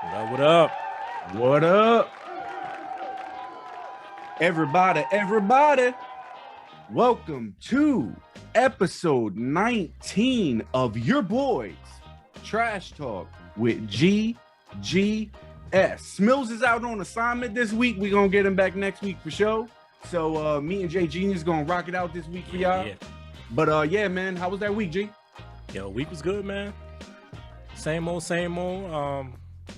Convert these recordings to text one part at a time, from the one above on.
What up? What up? Everybody. Welcome to episode 19 of your boys Trash Talk with GGS. Smills is out on assignment this week. We're going to get him back next week for sure. So me and Jay Genius going to rock it out this week for y'all. Yeah. But yeah, man, how was that week, G? Yo, week was good, man. Same old.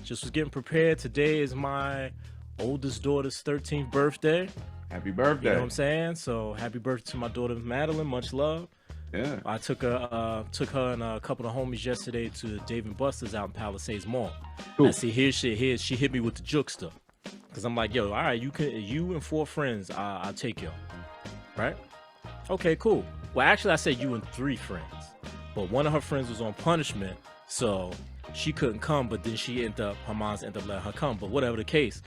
Just was getting prepared. Today is my oldest daughter's 13th birthday. Happy birthday. You know what I'm saying? So happy birthday to my daughter Madeline. Much love. Yeah. I took her and a couple of homies yesterday to Dave & Buster's out in Palisades Mall. Cool. I see here she hit me with the jukester. Cause I'm like, yo, all right, you and 4 friends, I'll take y'all. Right? Okay, cool. Well, actually I said you and 3 friends. But one of her friends was on punishment, so she couldn't come, but then her mom's ended up letting her come. But whatever the case,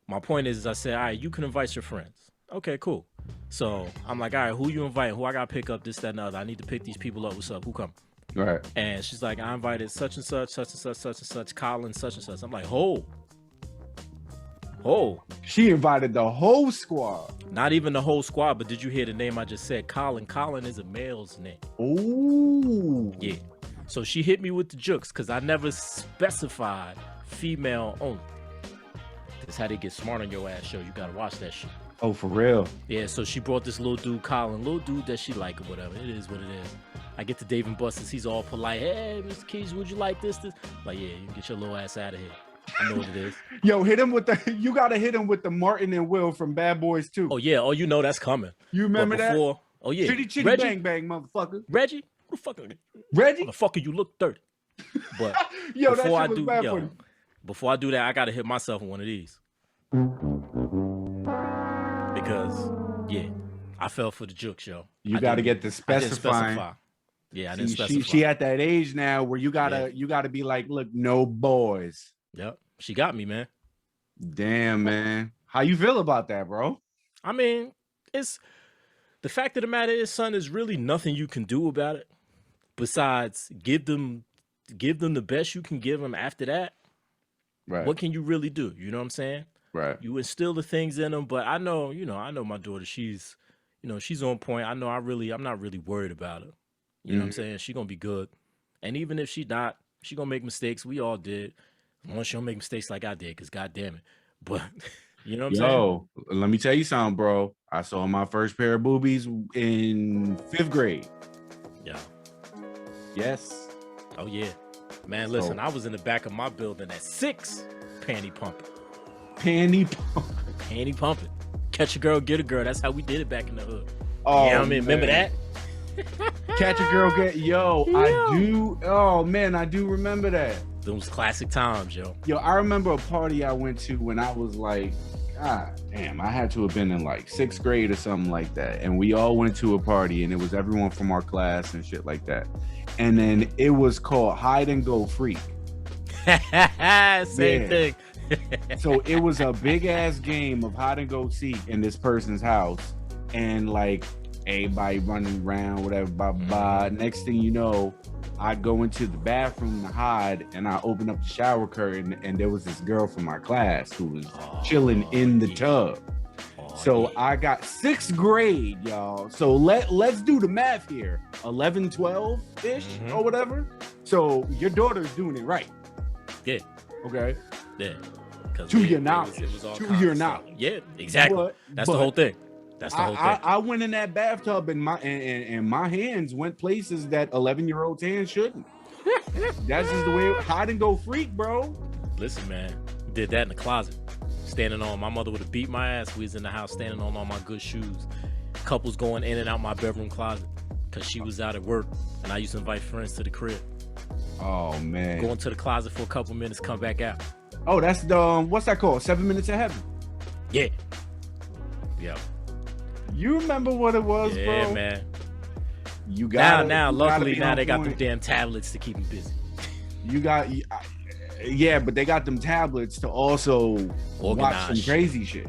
my point is I said, all right, you can invite your friends. Okay, cool. So I'm like, all right, who you inviting? Who I gotta pick up, this, that, and the other. I need to pick these people up. What's up? Who come? All right. And she's like, I invited such and such, Colin, such and such. I'm like, She invited the whole squad. not even the whole squad, but did you hear the name I just said? Colin. Colin is a male's name. Ooh. Yeah. So she hit me with the jokes because I never specified female only. That's how they get smart on your ass show. You gotta watch that shit. Oh, for real? Yeah, so she brought this little dude, Colin, little dude that she like or whatever. It is what it is. I get to Dave & Buster's, he's all polite. Hey, Mr. Keys, would you like this? Like, yeah, you can get your little ass out of here. I know what it is. Yo, hit him with you gotta hit him with the Martin and Will from Bad Boys 2. Oh, yeah. Oh, you know that's coming. You remember that? Oh, yeah. Chitty chitty Reggie, bang bang, motherfucker. Reggie? Who the fuck? Reggie? Motherfucker, you look 30. But Yo, that before shit was bad for you. before I do that, I gotta hit myself with one of these. Because, yeah, I fell for the jokes, yo. You gotta get the I didn't specifying. specify. Yeah, I didn't See, specify. she at that age now where you gotta be like, look, no boys. Yep, she got me, man. Damn, man. How you feel about that, bro? I mean, it's the fact of the matter is, son, there's really nothing you can do about it besides give them the best you can give them. After that, Right. what can you really do? You know what I'm saying? Right. You instill the things in them, but I know my daughter, she's on point. I know I'm not really worried about her. You know what I'm saying? She gonna be good. And even if she not, she gonna make mistakes. We all did. As long as she don't make mistakes like I did, because God damn it. But you know what I'm saying? Yo, let me tell you something, bro. I saw my first pair of boobies in 5th grade. Yeah. Yes. Oh yeah. Man, listen, I was in the back of my building at 6, panty pumping. Panty pumping. Catch a girl, get a girl. That's how we did it back in the hood. Oh, yeah, I mean, remember that? Catch a girl, get I do. Oh man, I do remember that. Those classic times, yo. Yo, I remember a party I went to when I was like, God damn, I had to have been in like 6th grade or something like that. And we all went to a party and it was everyone from our class and shit like that. And then it was called Hide and Go Freak. Same thing. So it was a big ass game of hide and go seek in this person's house. And like everybody running around, whatever, blah, blah, blah. Next thing you know, I go into the bathroom to hide and I open up the shower curtain and there was this girl from my class who was chilling in the tub. So I got 6th grade, y'all. So let's do the math here. 11, 12-ish or whatever. So your daughter's doing it right. Yeah. Okay. Yeah. To your knowledge. To your knowledge. Yeah, exactly. That's the whole thing. That's the whole thing. I went in that bathtub and my hands went places that 11-year-old's hands shouldn't. That's just the way hide and go freak, bro. Listen, man, did that in the closet. Standing on, my mother would have beat my ass. We was in the house standing on all my good shoes. Couples going in and out my bedroom closet because she was out at work and I used to invite friends to the crib. Oh man. Go into the closet for a couple minutes, come back out. Oh, that's the what's that called? 7 Minutes of Heaven. Yeah. Yeah. You remember what it was, bro? Yeah, man. You got luckily now they got them damn tablets to keep them busy. You got yeah, but they got them tablets to also watch some crazy shit.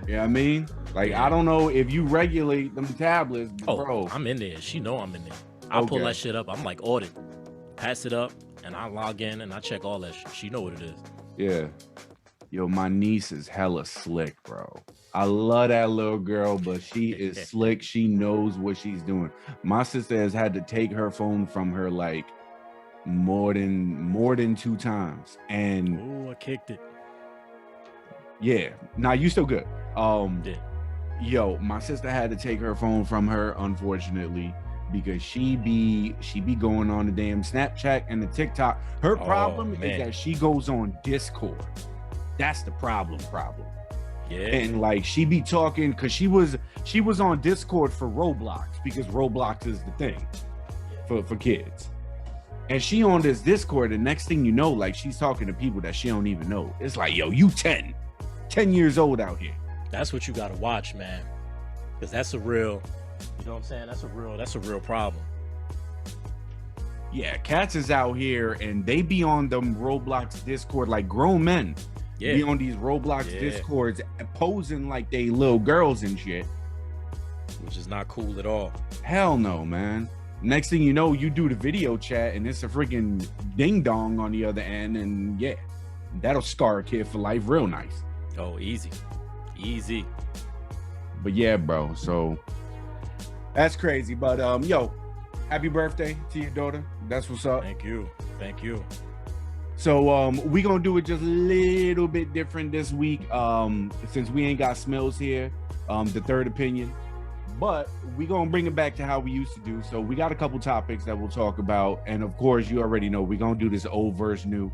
You know what I mean? Like, I don't know if you regulate them tablets, bro. I'm in there. She know I'm in there. I'll pull that shit up. I'm like, audit. Pass it up, and and I log in and I check all that shit. She know what it is. Yeah. Yo, my niece is hella slick, bro. I love that little girl, but she is slick. She knows what she's doing. My sister has had to take her phone from her like more than 2 times. And Ooh, I kicked it. yeah, nah, you still good. Yeah. Yo, my sister had to take her phone from her, unfortunately, because she be going on the damn Snapchat and the TikTok. Her problem is that she goes on Discord. That's the problem. Yeah. And like she be talking because she was on Discord for Roblox, because Roblox is the thing for kids. And she on this Discord, and next thing you know, like she's talking to people that she don't even know. It's like, yo, you 10 years old out here. That's what you gotta watch, man. Because that's a real, you know what I'm saying? That's a real problem. Yeah, cats is out here and they be on them Roblox Discord like grown men. Yeah. Be on these Roblox Discords posing like they little girls and shit. Which is not cool at all. Hell no, man. Next thing you know, you do the video chat and it's a freaking ding dong on the other end, and yeah, that'll scar a kid for life real nice. Oh, easy. But yeah, bro, so that's crazy. But yo, happy birthday to your daughter. That's what's up. Thank you. So we gonna do it just a little bit different this week, since we ain't got Smells here, the third opinion, but we gonna bring it back to how we used to do. So we got a couple topics that we'll talk about, and of course you already know we're gonna do this old versus new.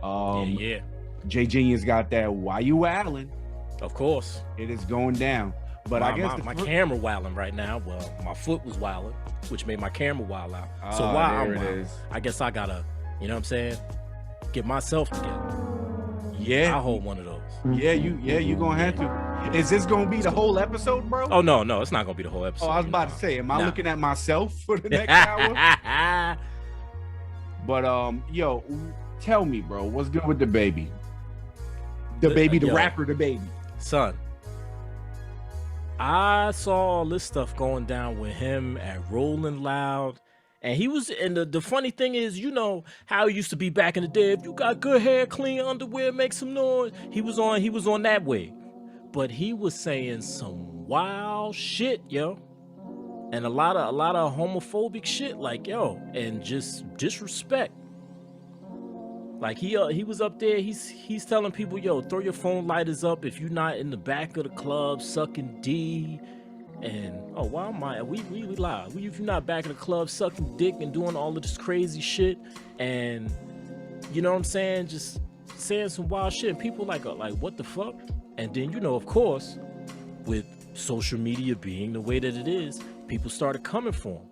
Yeah. Jay Genius got that Why You Wildin'? Of course. It is going down. But I guess my camera wilding right now. Well, my foot was wilding, which made my camera wild out. So while I'm wilding, I guess I gotta, you know what I'm saying, get myself together. Yeah, I'll hold one of those. Yeah, you gonna have to. Is this gonna be the whole episode, bro? Oh no, it's not gonna be the whole episode. Oh, I was about to say, am I looking at myself for the next hour? But yo, tell me, bro, what's good with the baby? The rapper, the baby. Son, I saw all this stuff going down with him at Rolling Loud. And he was, and the funny thing is, you know how it used to be back in the day. If you got good hair, clean underwear, make some noise. He was on that way. But he was saying some wild shit, yo. And a lot of homophobic shit, like, yo, and just disrespect. Like he was up there, he's telling people, yo, throw your phone lighters up if you're not in the back of the club sucking D. And why am I? We live. If you're not back in the club sucking dick and doing all of this crazy shit, and you know what I'm saying, just saying some wild shit, and people like what the fuck? And then, you know, of course, with social media being the way that it is, people started coming for him,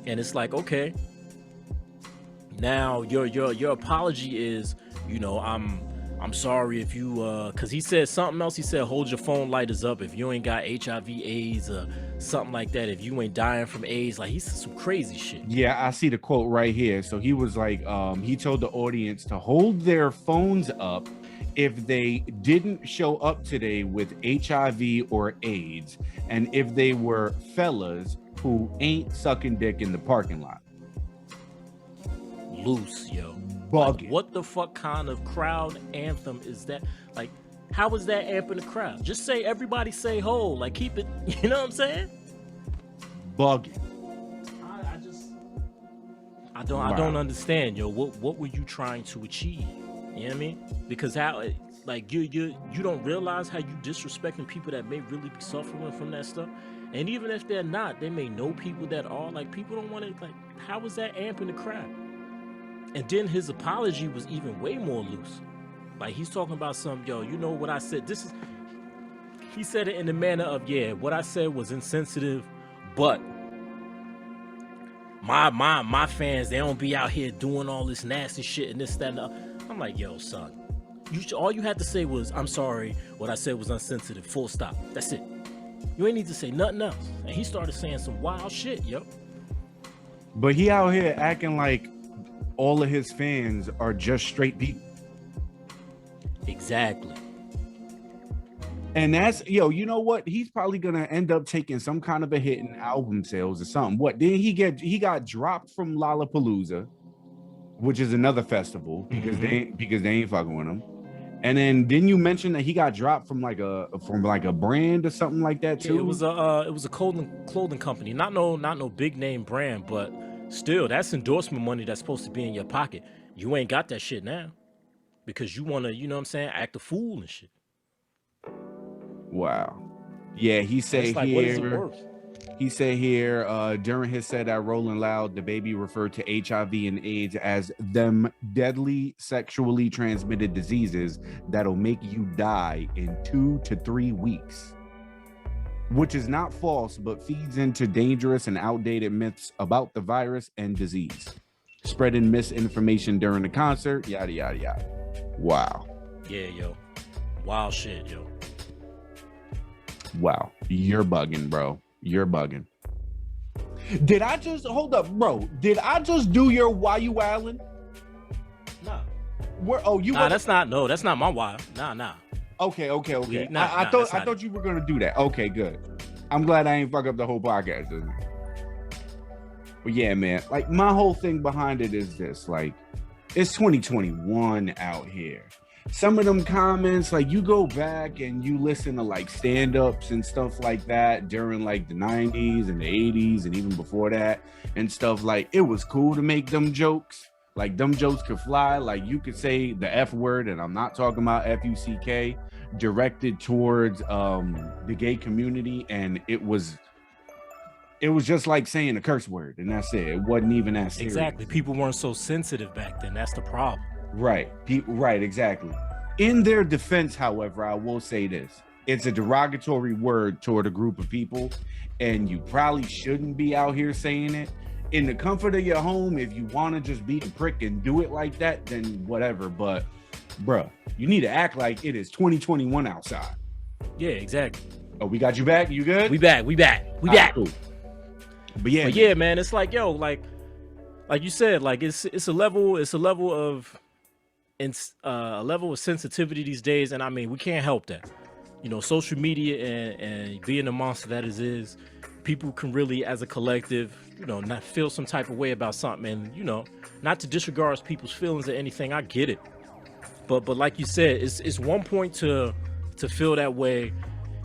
and it's like, okay, now your apology is, you know, I'm sorry if you, cause he said something else. He said, hold your phone lighters up if you ain't got HIV, AIDS, or something like that. If you ain't dying from AIDS, like he said some crazy shit. Yeah, I see the quote right here. So he was like, he told the audience to hold their phones up if they didn't show up today with HIV or AIDS, and if they were fellas who ain't sucking dick in the parking lot. Loose, yo. Like, what the fuck kind of crowd anthem is that? Like, how is that amping the crowd? Just say, everybody say ho, like keep it, you know what I'm saying? Bugging. I don't understand, yo. What were you trying to achieve? You know what I mean? Because how, like, you don't realize how you disrespecting people that may really be suffering from that stuff. And even if they're not, they may know people that are. Like, people don't want to, like, how is that amping the crowd? And then his apology was even way more loose. Like, he's talking about some, yo, you know what I said? He said it in the manner of, yeah, what I said was insensitive, but my fans, they don't be out here doing all this nasty shit and this, that, and that. I'm like, yo, son, all you had to say was, I'm sorry, what I said was insensitive, full stop. That's it. You ain't need to say nothing else. And he started saying some wild shit, yo. But he out here acting like all of his fans are just straight people. Exactly. And that's, yo, you know what? He's probably gonna end up taking some kind of a hit in album sales or something. What? Then he got dropped from Lollapalooza, which is another festival because they ain't fucking with him. And then didn't you mention that he got dropped from like a brand or something like that too? Yeah, it was a clothing company, not no big name brand, but still, that's endorsement money that's supposed to be in your pocket. You ain't got that shit now because you want to, you know what I'm saying, act a fool and shit. Wow. Yeah, he said like, here. what is it worth? He said here during his set at Rolling Loud, the baby referred to HIV and AIDS as them deadly sexually transmitted diseases that'll make you die in 2 to 3 weeks, which is not false, but feeds into dangerous and outdated myths about the virus and disease, spreading misinformation during the concert, yada, yada, yada. Wow. Yeah, yo. Wild shit, yo. Wow. You're bugging, bro. You're bugging. Did I just hold up, bro? Did I just do your why you wildin'? Nah. Where? Oh, you. Nah, that's not my why. Nah. Okay. Nah, I thought you were gonna do that. Okay, good. I'm glad I ain't fuck up the whole podcast. But yeah, man. Like my whole thing behind it is this: like, it's 2021 out here. Some of them comments, like you go back and you listen to like stand-ups and stuff like that during like the 90s and the 80s and even before that and stuff, like it was cool to make them jokes. Like them jokes could fly. Like you could say the F word, and I'm not talking about F-U-C-K, directed towards the gay community, and it was just like saying a curse word, and that's it. It wasn't even that serious. Exactly. People weren't so sensitive back then. That's the problem. Right. Right, exactly. In their defense, however, I will say this. It's a derogatory word toward a group of people, and you probably shouldn't be out here saying it. In the comfort of your home, if you want to just be a prick and do it like that, then whatever. But, bruh, you need to act like it is 2021 outside. Yeah, exactly. Oh, we got you back? You good? We back. Cool. But yeah, man, it's like, yo, like you said, like it's a level of sensitivity these days, and I mean we can't help that. You know, social media and being the monster that it is, people can really, as a collective, you know, not feel some type of way about something, and you know, not to disregard people's feelings or anything. I get it, but like you said, it's one point to feel that way,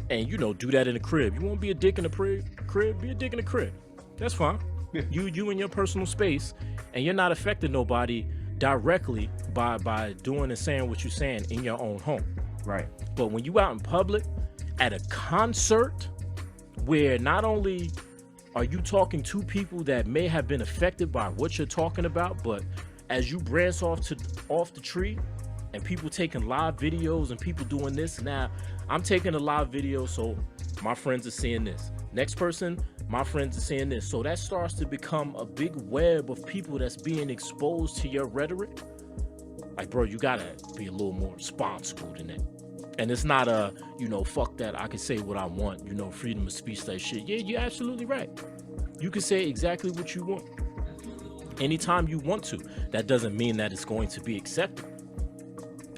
and you know, do that in the crib. You won't be a dick in the crib, be a dick in the crib. That's fine. Yeah. You in your personal space, and you're not affecting nobody directly by doing and saying what you're saying in your own home. Right. But when you out in public at a concert where not only are you talking to people that may have been affected by what you're talking about, but as you branch off the tree and people taking live videos and people doing this, now I'm taking a live video, so my friends are seeing this. Next person, my friends are seeing this. So that starts to become a big web of people that's being exposed to your rhetoric. Like, bro, you gotta be a little more responsible than that. And it's not a, you know, fuck that, I can say what I want, you know, freedom of speech, that shit. Yeah, you're absolutely right. You can say exactly what you want anytime you want to. That doesn't mean that it's going to be accepted.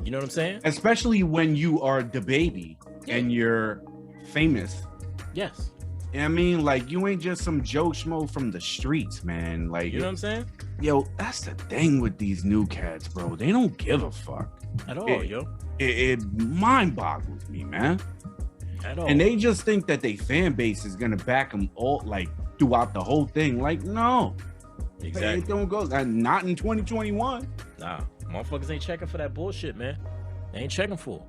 You know what I'm saying? Especially when you are the baby and you're famous. Yes. I mean, like, you ain't just some Joe Schmo from the streets, man. Like, you know what I'm saying? Yo, that's the thing with these new cats, bro. They don't give a fuck at all, It mind boggles me, man. At all. And they just think that their fan base is gonna back them all, like, throughout the whole thing. Like, no, exactly. It don't go. Not in 2021. Nah, motherfuckers ain't checking for that bullshit, man. They ain't checking for it.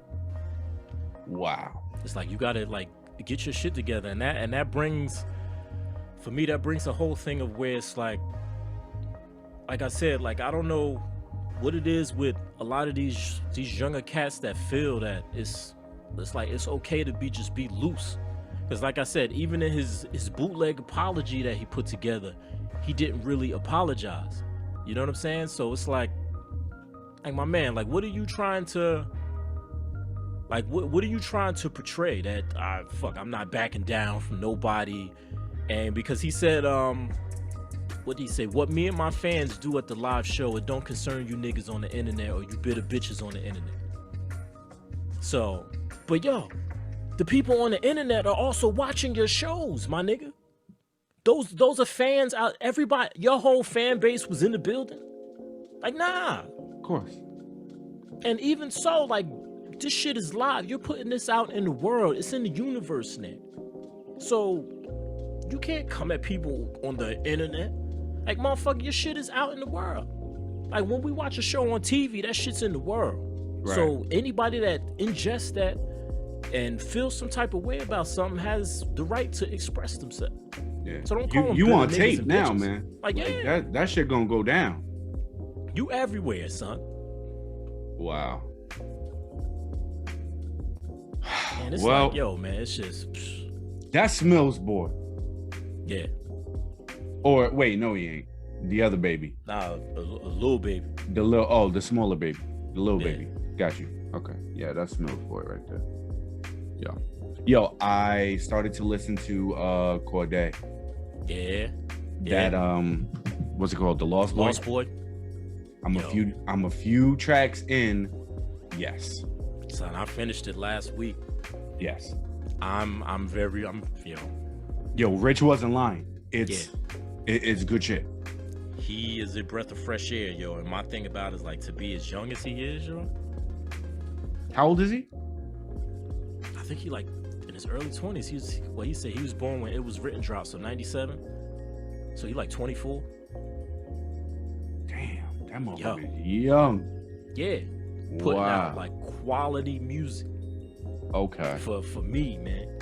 Wow. It's like you gotta like get your shit together, and that brings, for me, that brings the whole thing of where it's like I said, like, I don't know what it is with a lot of these younger cats that feel that it's like it's okay to be loose. Because like I said, even in his bootleg apology that he put together, he didn't really apologize. You know what I'm saying? So it's like my man, like, what are you trying to, like, what are you trying to portray? That I'm not backing down from nobody. And because he said, what did he say? What me and my fans do at the live show, it don't concern you niggas on the internet or you bitter bitches on the internet. So, but yo, the people on the internet are also watching your shows, my nigga. Those are fans out. Everybody, your whole fan base was in the building. Like, nah. Of course. And even so, like, this shit is live. You're putting this out in the world. It's in the universe now. So you can't come at people on the internet. Like, motherfucker, your shit is out in the world. Like, when we watch a show on TV, that shit's in the world. Right. So anybody that ingests that and feels some type of way about something has the right to express themselves. Yeah. So don't call them you bitter on niggas tape and now, bitches. man. Like, yeah, that shit gonna go down. you everywhere, son. Wow. And it's Well, like, yo, man, it's just, that's Mills' boy. yeah. Or wait, no, he ain't. The other baby. Nah, a little baby. The smaller baby. The little Yeah. baby. Got you. Okay. Yeah, that's Mills' boy right there. Yo, I started to listen to Cordae. Yeah. That what's it called? The Lost Boy. Lost Boy. I'm a few tracks in. Yes. Son, I finished it last week. Yes. I'm Yo, Rich wasn't lying. It's good shit. he is a breath of fresh air, yo. And my thing about it is, like, to be as young as he is, yo. How old is he? I think he, like, in his early 20s. He said he was born when it was written drop, so 97. So he like 24. Damn, that motherfucker is young. Yeah. Putting out like quality music. Okay. For me, man.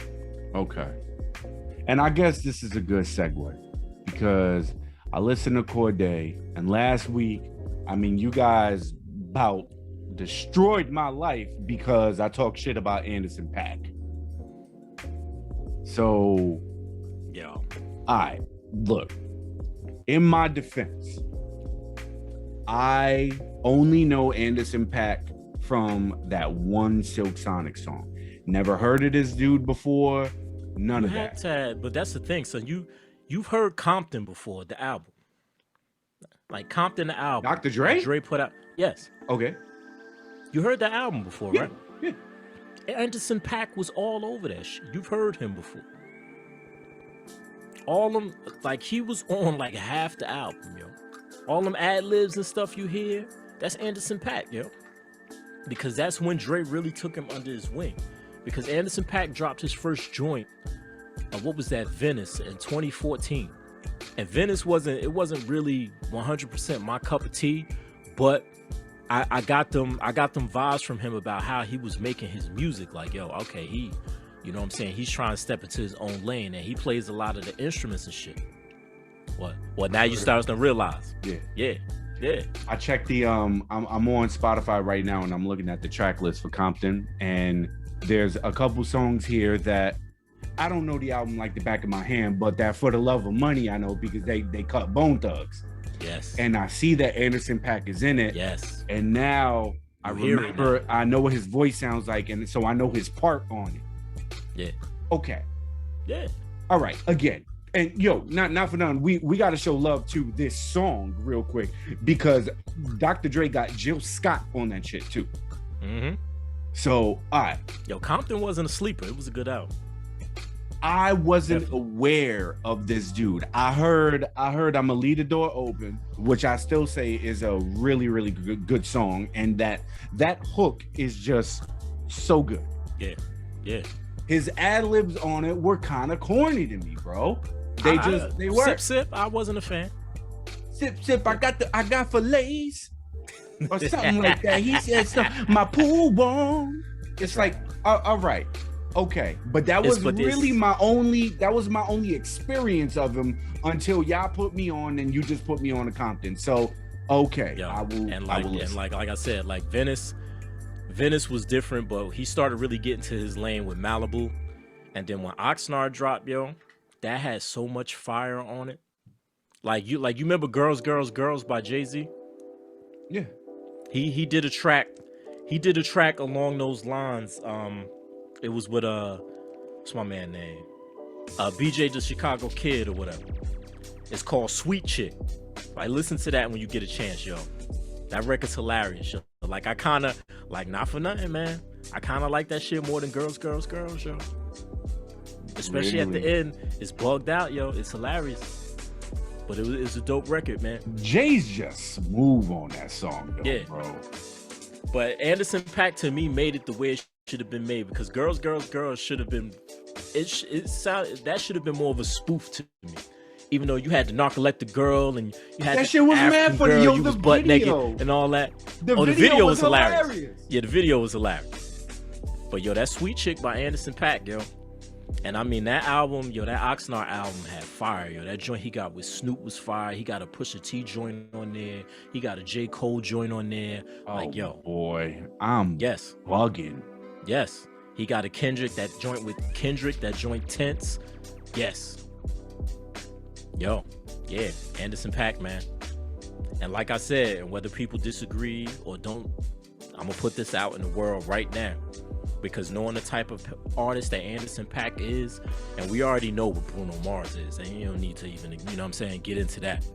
Okay. And I guess this is a good segue because I listened to Cordae, and last week, I mean, you guys about destroyed my life because I talked shit about Anderson .Paak. So, yo, I look, in my defense, I only know Anderson .Paak from that one Silk Sonic song. Never heard of this dude before. None of that. But that's the thing. So you've heard Compton before, the album. Like Compton, the album. Dr. Dre? That Dre put out. Yes. Okay. You heard the album before, Yeah, right? yeah. Anderson .Paak was all over that shit. You've heard him before. All them, like, he was on like half the album, yo. All them ad-libs and stuff you hear, that's Anderson .Paak, yo. Because that's when Dre really took him under his wing. Because Anderson .Paak dropped his first joint, what was that, Venice, in 2014. And Venice wasn't really 100% my cup of tea, but I got them vibes from him about how he was making his music. Like, yo, okay, you know what I'm saying? He's trying to step into his own lane, and he plays a lot of the instruments and shit. What? Well, now you start to realize. Yeah. I checked the I'm on Spotify right now, and I'm looking at the track list for Compton, and there's a couple songs here that I don't know the album like the back of my hand, but that For the Love of Money I know because they cut Bone Thugs. Yes. And I see that Anderson .Paak is in it. Yes. And now I remember, I know what his voice sounds like, and so I know his part on it. Yeah. Okay. Yeah. All right. Again. And yo, not for nothing, we got to show love to this song real quick because Dr. Dre got Jill Scott on that shit too. Mm-hmm. So, all right. Yo, Compton wasn't a sleeper. It was a good album. I wasn't aware of this dude. I heard I'ma Leave the Door Open, which I still say is a really, really good song. And that hook is just so good. Yeah. His ad-libs on it were kind of corny to me, bro. They were. Sip, I wasn't a fan. Sip, I got fillets. Or something like that. He said something, my pool warm. It's like, all right. Okay, but that was really my only experience of him until y'all put me on, and you just put me on to Compton. So okay, yeah, I will. Like I said, like Venice was different, but he started really getting to his lane with Malibu, and then when Oxnard dropped, yo, that had so much fire on it. Like you remember Girls, Girls, Girls by Jay-Z? Yeah, he did a track. He did a track along those lines. It was with what's my man name? BJ the Chicago Kid or whatever. It's called Sweet Chick. Like, listen to that when you get a chance, yo. That record's hilarious, yo. Like, I kind of, like, not for nothing, man, I kind of like that shit more than Girls, Girls, Girls, yo. Especially at the end, it's bugged out, yo. It's hilarious. But it's a dope record, man. Jay's just smooth on that song, though, Yeah. bro. But Anderson .Paak to me made it the way it should have been made, because Girls should have been. That should have been more of a spoof to me. Even though you had the Narcoleptic Girl and you had That shit was African mad funny. girl, Yo, you the was butt video. naked and all that. The the video video was was hilarious. hilarious. Yeah, the video was hilarious. But yo, that Sweet Chick by Anderson .Paak, yo. And I mean, that album, yo, that Oxnard album had fire, yo. That joint he got with Snoop was fire. He got a Pusha T joint on there. He got a J. Cole joint on there. Like, yo. Boy, I'm bugging. Yes. He got a Kendrick, that joint with Kendrick, that joint Tense. Yes. Yo. Yeah. Anderson .Paak, man. And like I said, whether people disagree or don't, I'm going to put this out in the world right now. Because knowing the type of artist that Anderson .Paak is, and we already know what Bruno Mars is, and you don't need to even, you know what I'm saying, get into that.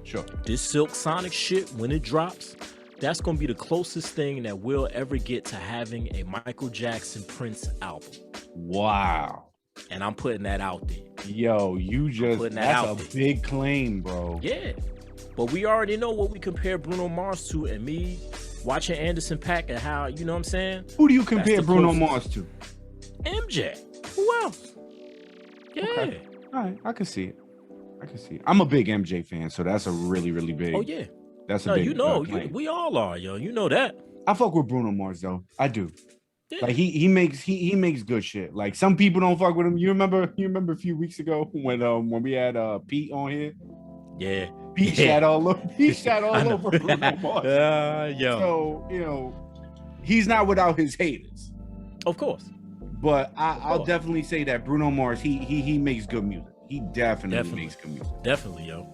Sure. This Silk Sonic shit, when it drops, that's going to be the closest thing that we'll ever get to having a Michael Jackson Prince album. Wow. And I'm putting that out there. Yo, that's a big claim, bro. Yeah. But we already know what we compare Bruno Mars to, and me watching Anderson .Paak and how, you know what I'm saying? Who do you compare Bruno Mars to? MJ. Who else? Yeah. Okay. All right, I can see it. I'm a big MJ fan, so that's a really, really big. Oh yeah. That's a big. You know, claim. we all are, yo. You know that. I fuck with Bruno Mars though. I do. Yeah. Like he makes good shit. Like some people don't fuck with him. You remember a few weeks ago when we had Pete on here? Yeah. Pete shat all over Bruno Mars. Yo. So, you know, he's not without his haters. Of course. But I'll definitely say that Bruno Mars, he makes good music. He definitely makes good music. Definitely, yo.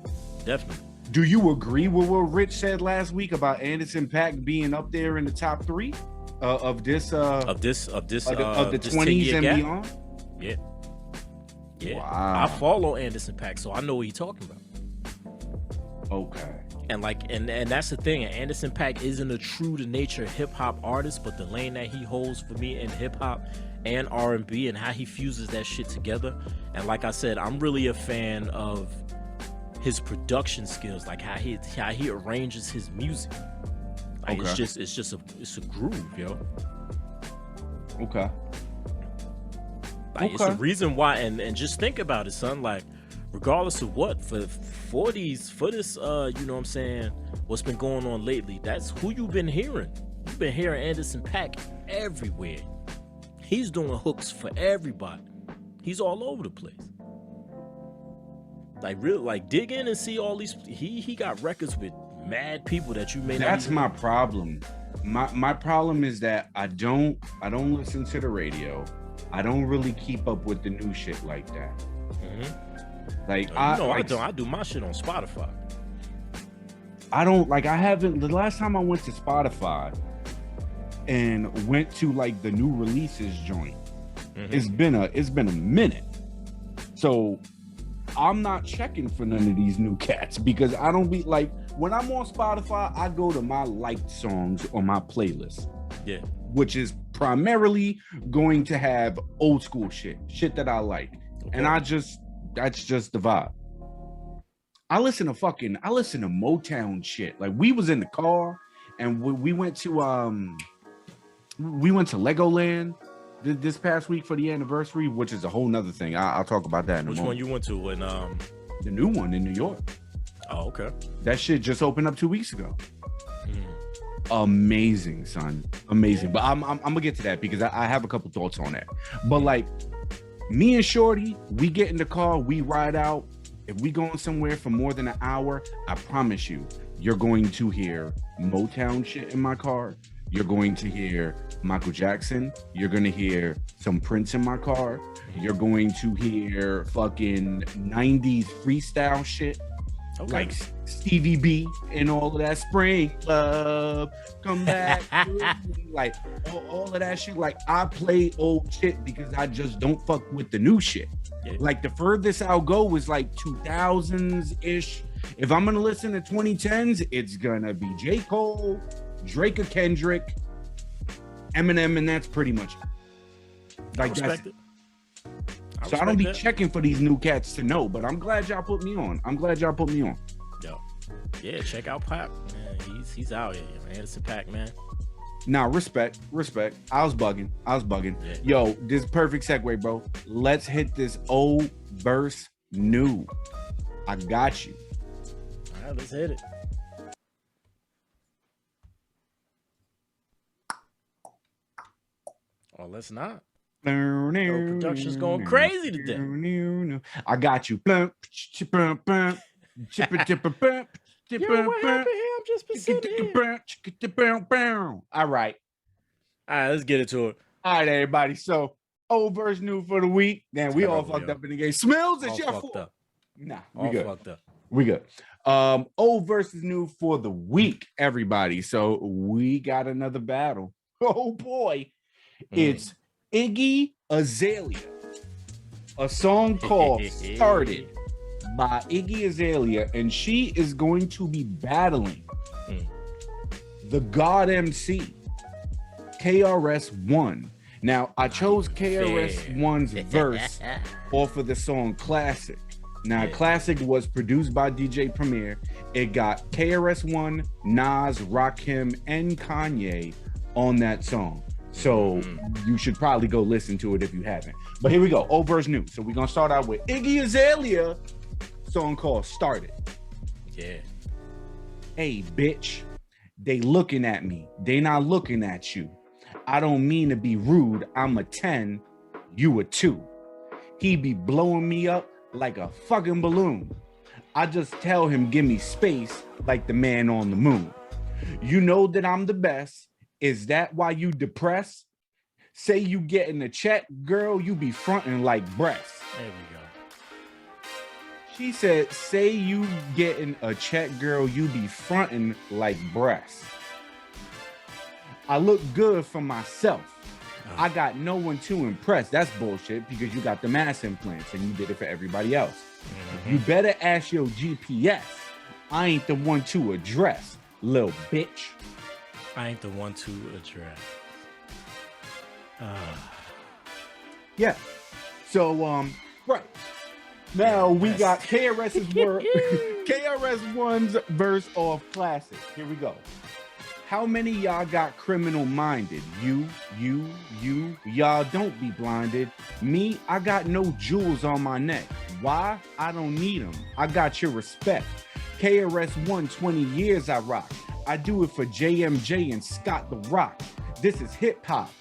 Definitely. Do you agree with what Rich said last week about Anderson .Paak being up there in the top 3 of the 20s and beyond? Yeah. Yeah. Wow. I follow Anderson .Paak, so I know what he's talking about. Okay. And that's the thing. Anderson .Paak isn't a true to nature hip hop artist, but the lane that he holds for me in hip hop and R&B and how he fuses that shit together. And like I said, I'm really a fan of his production skills, like how he arranges his music. Like it's a groove, yo. Okay. Like it's the reason why, and just think about it, son. Like, regardless of what, for this, you know what I'm saying, what's been going on lately, that's who you've been hearing. You've been hearing Anderson .Paak everywhere. He's doing hooks for everybody. He's all over the place. Like dig in and see all these. He got records with mad people that you may not. That's my problem. My problem is that I don't listen to the radio. I don't really keep up with the new shit like that. Mm-hmm. Like I do my shit on Spotify. I don't like. I haven't. The last time I went to Spotify and went to like the new releases joint, it's been a minute. So I'm not checking for none of these new cats because I don't be like, when I'm on Spotify, I go to my liked songs on my playlist. Yeah. Which is primarily going to have old school shit that I like. Okay. And that's just the vibe. I listen to Motown shit. Like we was in the car and we went to Legoland this past week for the anniversary, which is a whole nother thing. I'll talk about that in a moment. Which one you went to? When the new one in New York. Oh, okay. That shit just opened up 2 weeks ago. Amazing, son. Amazing. But I'm gonna get to that because I have a couple thoughts on that. But like me and Shorty, we get in the car, we ride out. If we going somewhere for more than an hour, I promise you're going to hear Motown shit in my car. You're going to hear Michael Jackson. You're going to hear some Prince in my car. You're going to hear fucking 90s freestyle shit. Okay. Like Stevie B and all of that. Spring Love, come back. Like all of that shit. Like I play old shit because I just don't fuck with the new shit. Yeah. Like the furthest I'll go is like 2000s ish. If I'm gonna listen to 2010s, it's gonna be J. Cole, Drake or Kendrick, Eminem, and that's pretty much it. Like I So I don't be that. checking for these new cats to know, but I'm glad y'all put me on. Yo, yeah, check out Pac, man. He's out here, man. Anderson .Paak, man. Now, respect. I was bugging. Yeah. Yo, this is perfect segue, bro. Let's hit this old verse new. I got you. All right, let's hit it. Or let's not. Production's going crazy today. I got you. Yo, what happened here? I'm just been sitting here. All right, let's get into it. all right, everybody. So old verse new for the week. Man, we all fucked up in the game. Smells, it's your fault. Nah, we All good. fucked up. We good. Old versus new for the week, everybody. So we got another battle. Oh boy. It's Iggy Azalea. A song called Started by Iggy Azalea, and she is going to be battling the God MC, KRS-One. Now, I chose KRS-One's verse off of the song Classic. Now, Classic was produced by DJ Premier. It got KRS-One, Nas, Rakim, and Kanye on that song. So you should probably go listen to it if you haven't. But here we go, old verse new. So we're gonna start out with Iggy Azalea, song called Started. Yeah. Hey, bitch, they looking at me. They not looking at you. I don't mean to be rude. I'm a 10, you a 2. He be blowing me up like a fucking balloon. I just tell him, give me space like the man on the moon. You know that I'm the best. Is that why you depressed? Say you getting a check, girl, you be fronting like breasts. There we go. She said, say you getting a check, girl, you be fronting like breasts. I look good for myself. I got no one to impress. That's bullshit because you got the mass implants and you did it for everybody else. You better ask your GPS. I ain't the one to address, little bitch. I ain't the one to address. Yeah. So, right. Now we got KRS's word, KRS-One's verse off Classic. Here we go. How many y'all got criminal minded? Y'all don't be blinded. Me, I got no jewels on my neck. Why? I don't need them. I got your respect. KRS-One, 20 years I rock. I do it for JMJ and Scott the Rock. This is hip hop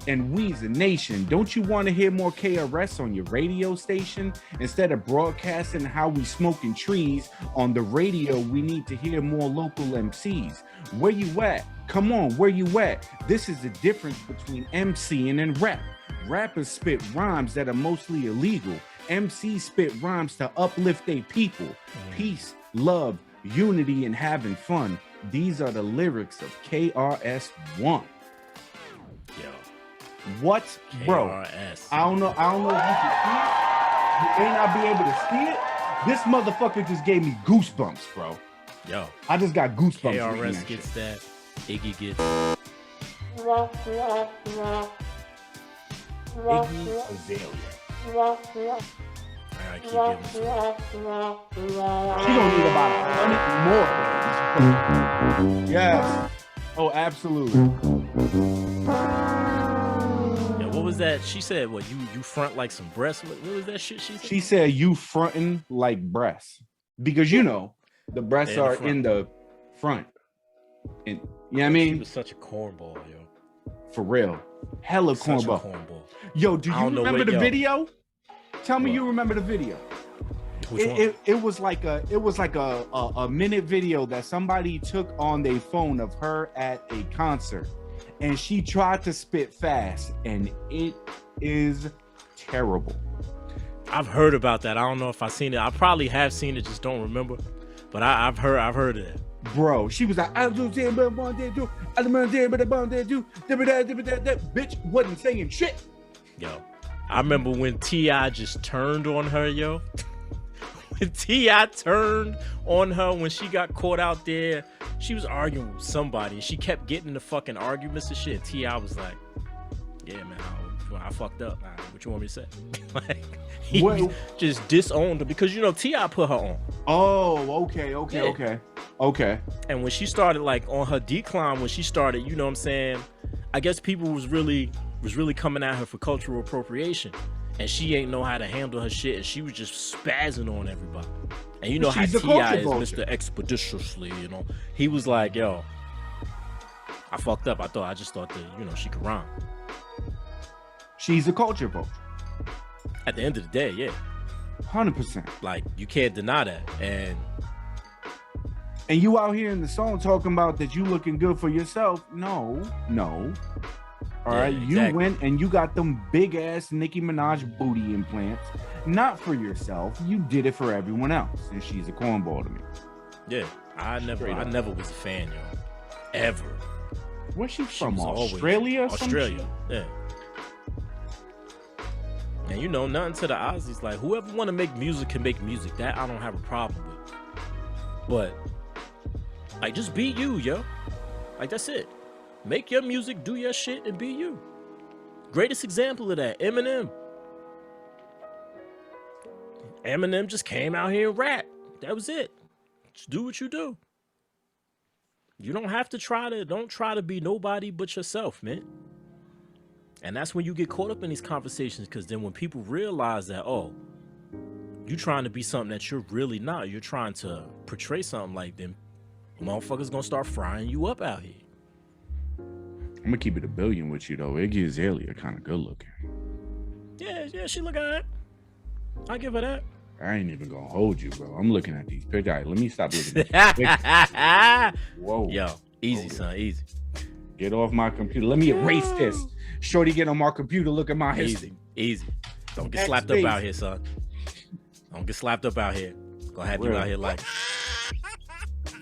and we's a nation. Don't you want to hear more KRS on your radio station? Instead of broadcasting how we smoking trees on the radio, we need to hear more local MCs. Where you at? Come on, where you at? This is the difference between MCing and rap. Rappers spit rhymes that are mostly illegal. MCs spit rhymes to uplift their people. Peace, love, unity, and having fun. These are the lyrics of KRS-One. Yo. What, bro? KRS. I don't know if you can see it. You may not be able to see it. This motherfucker just gave me goosebumps, bro. Yo. I just got goosebumps. KRS gets that. Iggy gets. Iggy Azalea. I keep giving it to her. She gonna need about 100 more. Yes. Oh, absolutely. Yeah, what was that? She said, "What you front like some breasts?" What was that shit she said? She said you fronting like breasts because you know the breasts are in the front. And you know what I mean? She was such a cornball, yo. For real. Hella cornball. Yo, do you remember the video? Tell me you remember the video. It was like a minute video that somebody took on their phone of her at a concert, and she tried to spit fast, and it is terrible. I've heard about that. I don't know if I've seen it. I probably have seen it, just don't remember. But I've heard of it. Bro, she was like, bitch wasn't saying shit. Yo, I remember when T.I. just turned on her, yo. When T.I. turned on her when she got caught out there, she was arguing with somebody and she kept getting into fucking arguments and shit. T.I. was like, Yeah, man, I fucked up. What you want me to say? Like, he What? just disowned her because T.I. put her on. Oh, okay. And when she started like on her decline, when she started, you know what I'm saying, I guess people was really coming at her for cultural appropriation, and she ain't know how to handle her shit, and she was just spazzing on everybody. And you know how T.I. is, Mr. Expeditiously, he was like, yo, I fucked up. I just thought that she could rhyme. She's a culture vulture. At the end of the day, yeah. 100%. Like, you can't deny that. And you out here in the song talking about that you looking good for yourself. No. All right. Exactly. You went and you got them big ass Nicki Minaj booty implants. Not for yourself. You did it for everyone else. And she's a cornball to me. Yeah. I never was a fan, yo. Ever. Where's she from? Was Australia? Australia. Yeah. And nothing to the Aussies. Like, whoever want to make music can make music. That I don't have a problem with. But, like, just be you, yo. Like, that's it. Make your music, do your shit, and be you. Greatest example of that, Eminem. Eminem just came out here and rap. That was it. Just do what you do. You don't have to don't try to be nobody but yourself, man. And that's when you get caught up in these conversations, because then when people realize that, oh, you trying to be something that you're really not, you're trying to portray something like them, motherfuckers gonna start frying you up out here. I'm gonna keep it a billion with you though. Iggy Azalea kind of good looking. Yeah, she look alright. I give her that. I ain't even gonna hold you, bro. I'm looking at these pictures. All right, let me stop looking at these pictures. Whoa. Yo, easy, son, easy. Get off my computer. Let me erase this. Shorty, get on my computer. Look at my history. Easy. Don't get slapped up out here, son. Don't get slapped up out here. Gonna have you out here like.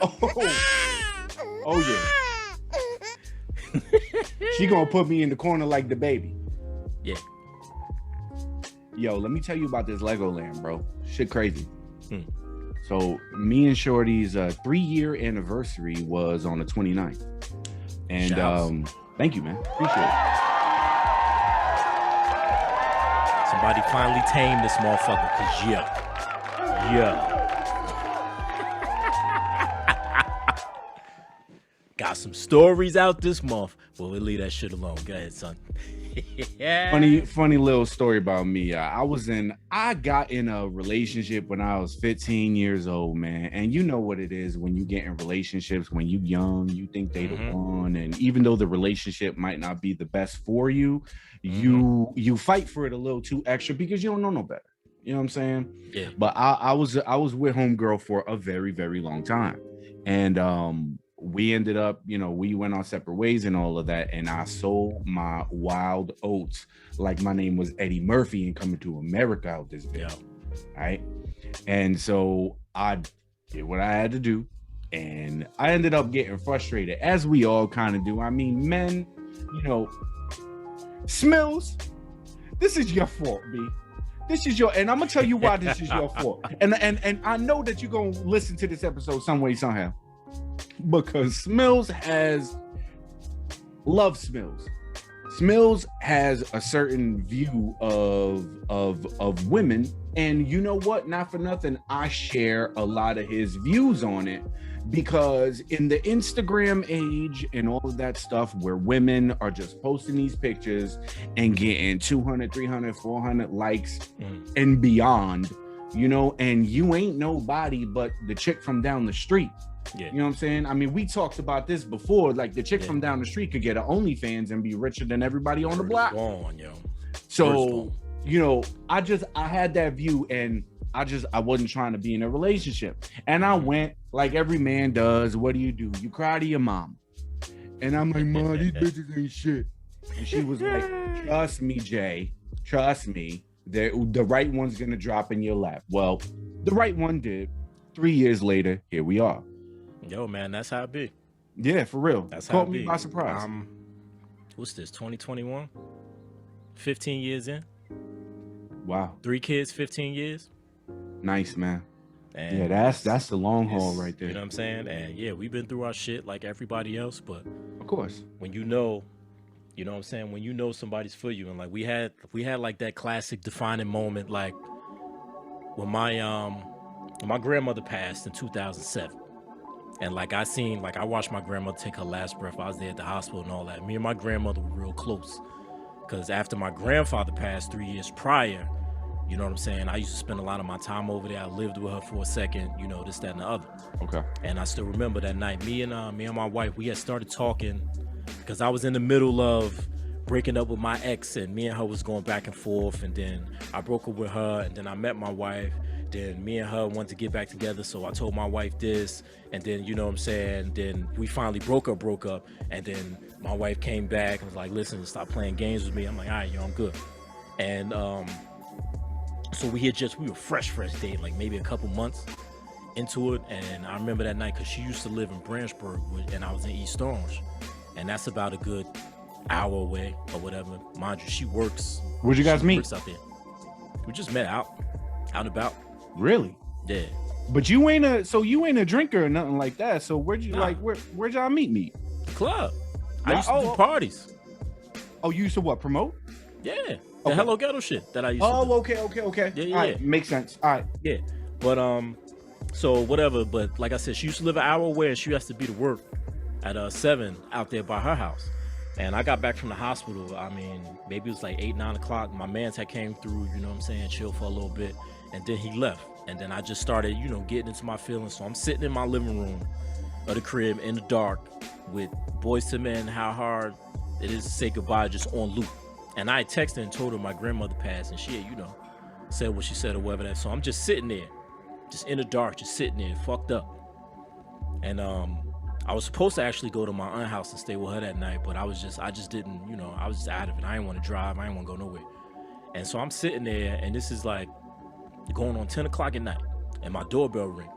Oh yeah. She gonna put me in the corner like the baby. Yeah. Yo, let me tell you about this Legoland, bro. Shit crazy. So me and Shorty's 3-year anniversary was on the 29th. And thank you, man. Appreciate it. Somebody finally tamed this motherfucker, cause yeah. Got some stories out this month, but we'll leave that shit alone. Go ahead, son. Funny little story about me. I got in a relationship when I was 15 years old, man. And you know what it is when you get in relationships when you young, you think they the one, and even though the relationship might not be the best for you, you fight for it a little too extra because you don't know no better. You know what I'm saying? Yeah. But I was with homegirl for a very, very long time, and we ended up, we went our separate ways and all of that. And I sold my wild oats like my name was Eddie Murphy and Coming to America out this bitch. Right. And so I did what I had to do. And I ended up getting frustrated, as we all kind of do. I mean, men, Smills, this is your fault, B. And I'm gonna tell you why this is your fault. And I know that you're gonna listen to this episode some way, somehow. Because Smills loves Smills. Smills has a certain view of women, and you know what? Not for nothing, I share a lot of his views on it, because in the Instagram age and all of that stuff where women are just posting these pictures and getting 200, 300, 400 likes and beyond, and you ain't nobody but the chick from down the street. Yeah. You know what I'm saying? I mean, we talked about this before. Like, the chick from down the street could get an OnlyFans and be richer than everybody on the block. So, I had that view, and I wasn't trying to be in a relationship. And I went like every man does. What do? You cry to your mom. And I'm like, Mom, these bitches ain't shit. And she was like, trust me, Jay. Trust me. The right one's gonna drop in your lap. Well, the right one did. 3 years later, here we are. Yo, man, that's how it be. Yeah, for real. That's how Caught me by surprise. What's this, 2021? 15 years in? Wow. 3 kids, 15 years? Nice, man. And yeah, that's the long haul right there. You know what I'm saying? And yeah, we've been through our shit like everybody else, but of course, when You know what I'm saying? When you know somebody's for you, and like we had like that classic defining moment, like when my grandmother passed in 2007, and like I watched my grandmother take her last breath. I was there at the hospital and all that. Me and my grandmother were real close, because after my grandfather passed 3 years prior, you know what I'm saying, I used to spend a lot of my time over there. I lived with her for a second, you know, this, that, and the other. Okay. And I still remember that night, me and my wife, we had started talking, because I was in the middle of breaking up with my ex, and me and her was going back and forth, and then I broke up with her, and then I met my wife. Then me and her wanted to get back together, so I told my wife this, and then, you know what I'm saying, then we finally broke up, and then my wife came back and was like, listen, stop playing games with me. I'm like, all right, yo, I'm good. And so we were fresh dating, like maybe a couple months into it. And I remember that night, because she used to live in Branchburg, and I was in East Orange, and that's about a good hour away or whatever. Mind you, she works. Where'd you guys meet? Works out there. We just met out and about. Really? Yeah. But you ain't a drinker or nothing like that. So where'd y'all meet? The club. I used to do parties. Oh, you used to what? Promote? Yeah. The Hello Ghetto shit that I used to do. Okay. Yeah. All right, makes sense. All right. Yeah. But so whatever. But like I said, she used to live an hour away, and she has to be to work at 7 out there by her house. And I got back from the hospital. I mean, maybe it was like 8, 9 o'clock. My man's had came through, you know what I'm saying, chill for a little bit. And then he left. And then I just started, you know, getting into my feelings. So I'm sitting in my living room of the crib in the dark with Boyz II Men, How Hard It Is to Say Goodbye, just on loop. And I texted and told her my grandmother passed, and she had, you know, said what she said or whatever that. So I'm just sitting there, just in the dark, just sitting there, fucked up. And I was supposed to actually go to my aunt's house and stay with her that night, but I just didn't, you know, I was just out of it. I didn't want to drive. I didn't want to go nowhere. And so I'm sitting there, and this is like going on 10 o'clock at night, and my doorbell ring.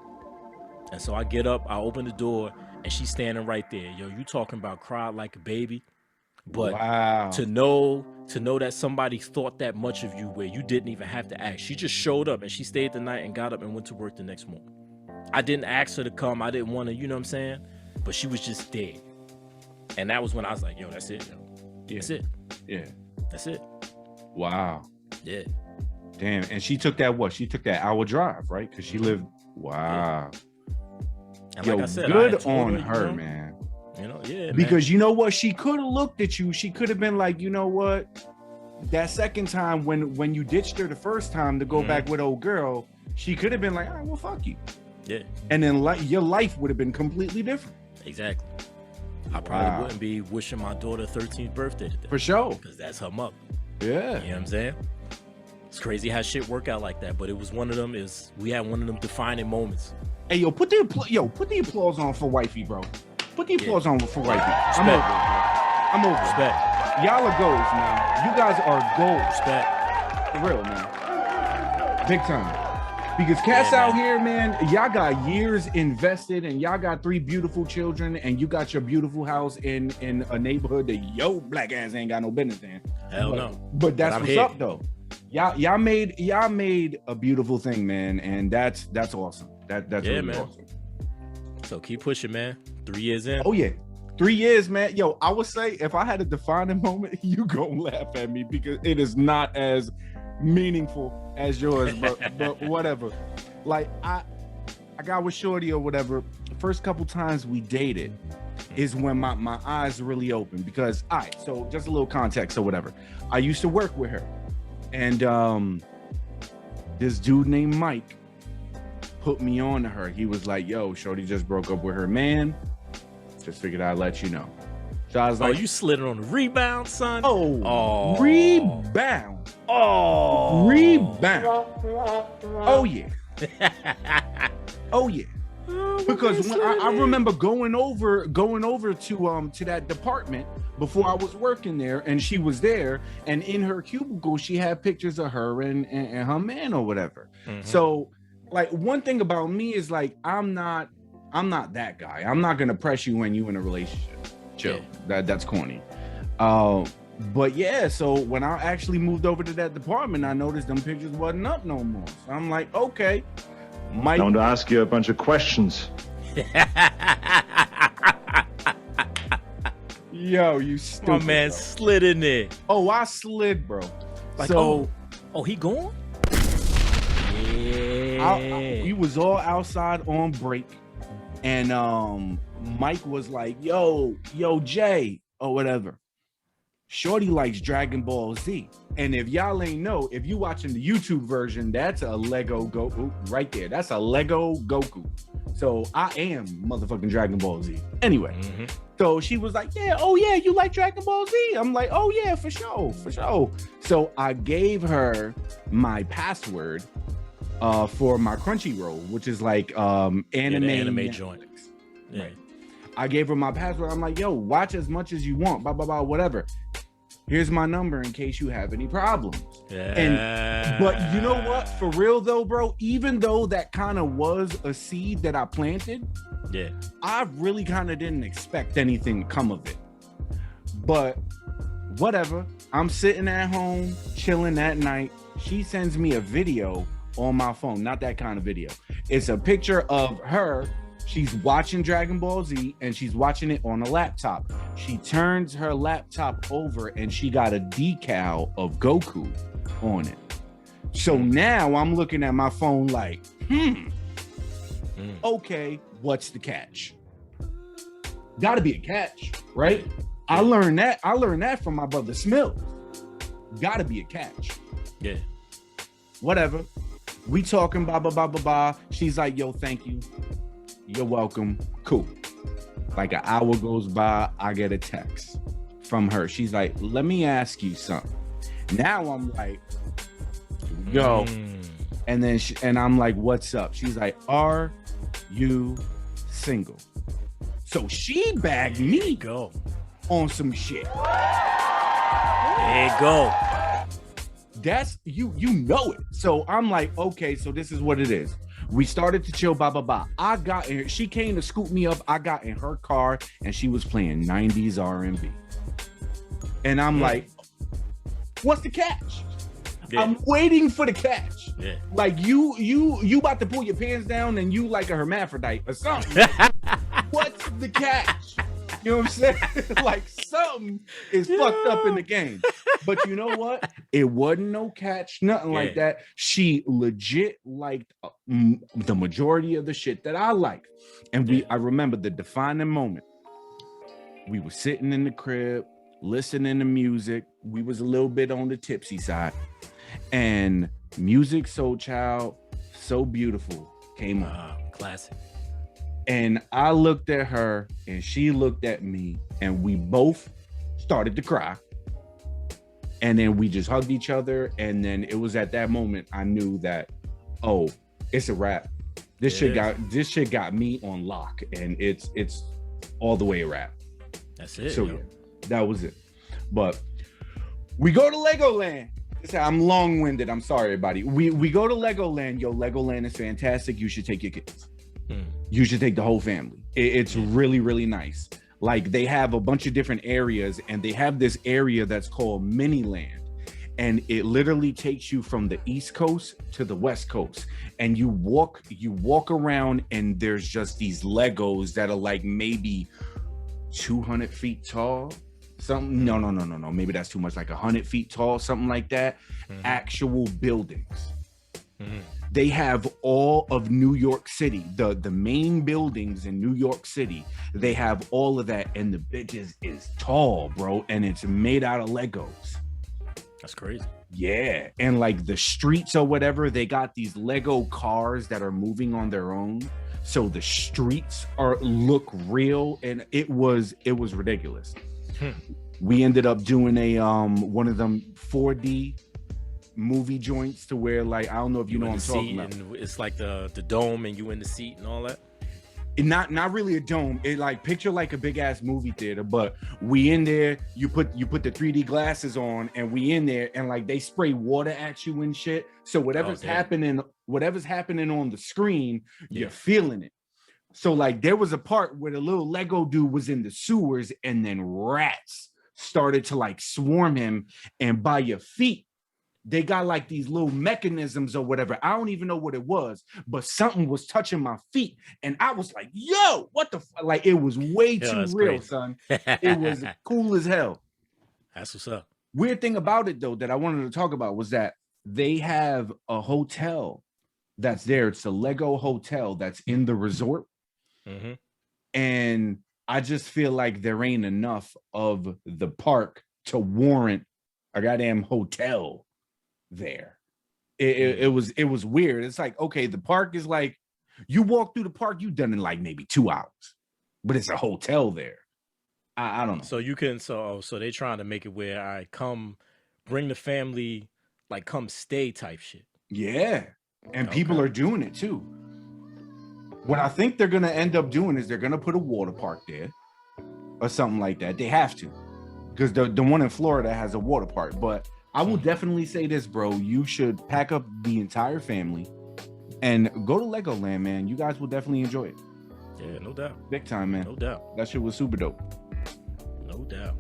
And so I get up, I open the door, and she's standing right there. Yo, you talking about cried like a baby. But wow. to know that somebody thought that much of you where you didn't even have to ask. She just showed up, and she stayed the night and got up and went to work the next morning. I didn't ask her to come. I didn't want to, you know what I'm saying? But she was just there. And that was when I was like, yo, that's it, yo. Yeah. That's it. Yeah. That's it. Wow. Yeah. Damn. And she took that hour drive, right? Because she lived. Wow. Yeah. And yo, like I said, good on her, you know, man. You know, yeah. Because man. You know what? She could have looked at you. She could have been like, you know what? That second time when you ditched her the first time to go back with old girl, she could have been like, all right, well, fuck you. Yeah. And then your life would have been completely different. Exactly. I probably wouldn't be wishing my daughter 13th birthday today. For sure. Because that's her mother. Yeah. You know what I'm saying? It's crazy how shit work out like that, but it was one of them. We had one of them defining moments. Hey, yo, put the applause on for wifey, bro. Put the applause on for wifey. Respect. I'm over. Respect. Y'all are goals, man. You guys are gold. Respect. For real, man. Big time. Because cats out here, man, y'all got years invested, and y'all got 3 beautiful children, and you got your beautiful house in a neighborhood that your black ass ain't got no business in. Hell no. But that's what's up, though. Y'all made a beautiful thing, man, and that's awesome. That's really man. awesome. So keep pushing, man. 3 years in. Oh yeah, 3 years, man. Yo, I would say if I had a defining moment, you gonna laugh at me because it is not as meaningful as yours, but whatever. Like I got with Shorty or whatever. The first couple times we dated is when my eyes really opened because so just a little context or whatever. I used to work with her, and this dude named Mike put me on to her. He was like, yo, Shorty just broke up with her man. Just figured I'd let you know. So I was like, you slid it on the rebound, son? Oh. Rebound. Oh. Rebound. Oh, yeah. Oh, yeah. Because when I remember going over to that department before I was working there, and she was there, and in her cubicle, she had pictures of her and her man or whatever. Mm-hmm. So, like, one thing about me is like, I'm not that guy. I'm not gonna press you when you in a relationship. Chill. Yeah. That's corny. But yeah, so when I actually moved over to that department, I noticed them pictures wasn't up no more. So I'm like, okay. I want to ask you a bunch of questions. Yo, you My stupid. man bro. slid in there. Oh, I slid, bro. Like, So oh, he gone? we was all outside on break, and Mike was like, yo, Jay, or whatever. Shorty likes Dragon Ball Z. And if y'all ain't know, if you watching the YouTube version, that's a Lego Goku right there. That's a Lego Goku. So I am motherfucking Dragon Ball Z. Anyway, so she was like, yeah, oh yeah, you like Dragon Ball Z? I'm like, oh yeah, for sure. So I gave her my password for my Crunchyroll, which is like anime anime joint. Yeah. Right. I gave her my password. I'm like, yo, watch as much as you want, blah, blah, blah, whatever. Here's my number in case you have any problems. Yeah. But you know what? For real though, bro, even though that kind of was a seed that I planted, yeah, I really kind of didn't expect anything to come of it. But whatever. I'm sitting at home, chilling that night. She sends me a video on my phone. Not that kind of video. It's a picture of her. She's watching Dragon Ball Z and she's watching it on a laptop. She turns her laptop over and she got a decal of Goku on it. So now I'm looking at my phone like, okay, what's the catch? Gotta be a catch, right? I learned that from my brother Smil. Gotta be a catch. Yeah. Whatever. We talking blah, blah, blah, blah, blah. She's like, yo, thank you. You're welcome. Cool. Like an hour goes by, I get a text from her. She's like, let me ask you something. Now I'm like, yo. And then and I'm like, what's up? She's like, are you single? So she bagged me on some shit. There you go. That's you know it. So I'm like, okay, so this is what it is. We started to chill, blah, blah, blah. I got in, she came to scoop me up. I got in her car and she was playing 90s R&B. And I'm like, what's the catch? Yeah. I'm waiting for the catch. Yeah. Like you about to pull your pants down and you like a hermaphrodite or something. What's the catch? You know what I'm saying? Like something is fucked up in the game. But you know what? It wasn't no catch, nothing like that. She legit liked the majority of the shit that I liked. And I remember the defining moment. We were sitting in the crib, listening to music. We was a little bit on the tipsy side. And Music Soul Child, So Beautiful came on. Classic. And I looked at her and she looked at me and we both started to cry. And then we just hugged each other. And then it was at that moment I knew that, oh, it's a wrap. This shit got me on lock and it's all the way a wrap. That's it. So yeah, that was it. But we go to Legoland. I'm long-winded. I'm sorry, everybody. We go to Legoland. Yo, Legoland is fantastic. You should take your kids. You should take the whole family. It's really, really nice. Like they have a bunch of different areas and they have this area that's called Miniland. And it literally takes you from the East Coast to the West Coast. And you walk around and there's just these Legos that are like maybe 200 feet tall. Something, no. Maybe that's too much, like 100 feet tall, something like that. Actual buildings. They have all of New York City, the main buildings in New York City. They have all of that, and the bitches is tall, bro, and it's made out of Legos. That's crazy. Yeah, and like the streets or whatever, they got these Lego cars that are moving on their own, so the streets look real, and it was ridiculous. We ended up doing a one of them 4D movie joints to where, like, I don't know if you know what I'm talking about. And it's like the dome and you in the seat and all that. Not really a dome. It like picture like a big ass movie theater, but we in there. You put the 3D glasses on, and we in there, and like they spray water at you and shit. So whatever's happening on the screen, you're feeling it. So like there was a part where the little Lego dude was in the sewers, and then rats started to like swarm him, and by your feet, they got like these little mechanisms or whatever. I don't even know what it was, but something was touching my feet. And I was like, yo, what the like it was way too real, crazy. Son. It was cool as hell. That's what's up. Weird thing about it though that I wanted to talk about was that they have a hotel that's there. It's a Lego hotel that's in the resort. Mm-hmm. And I just feel like there ain't enough of the park to warrant a goddamn hotel there. It was weird. It's like, okay, the park is like, you walk through the park, you've done in like maybe 2 hours, but it's a hotel there. I don't know. So you can, so they trying to make it where I come bring the family, like come stay type shit. Yeah. And people are doing it too. What I think they're going to end up doing is they're going to put a water park there or something like that. They have to, because the one in Florida has a water park. But I will definitely say this, bro. You should pack up the entire family and go to Legoland, man. You guys will definitely enjoy it. Yeah, no doubt. Big time, man. No doubt. That shit was super dope. No doubt.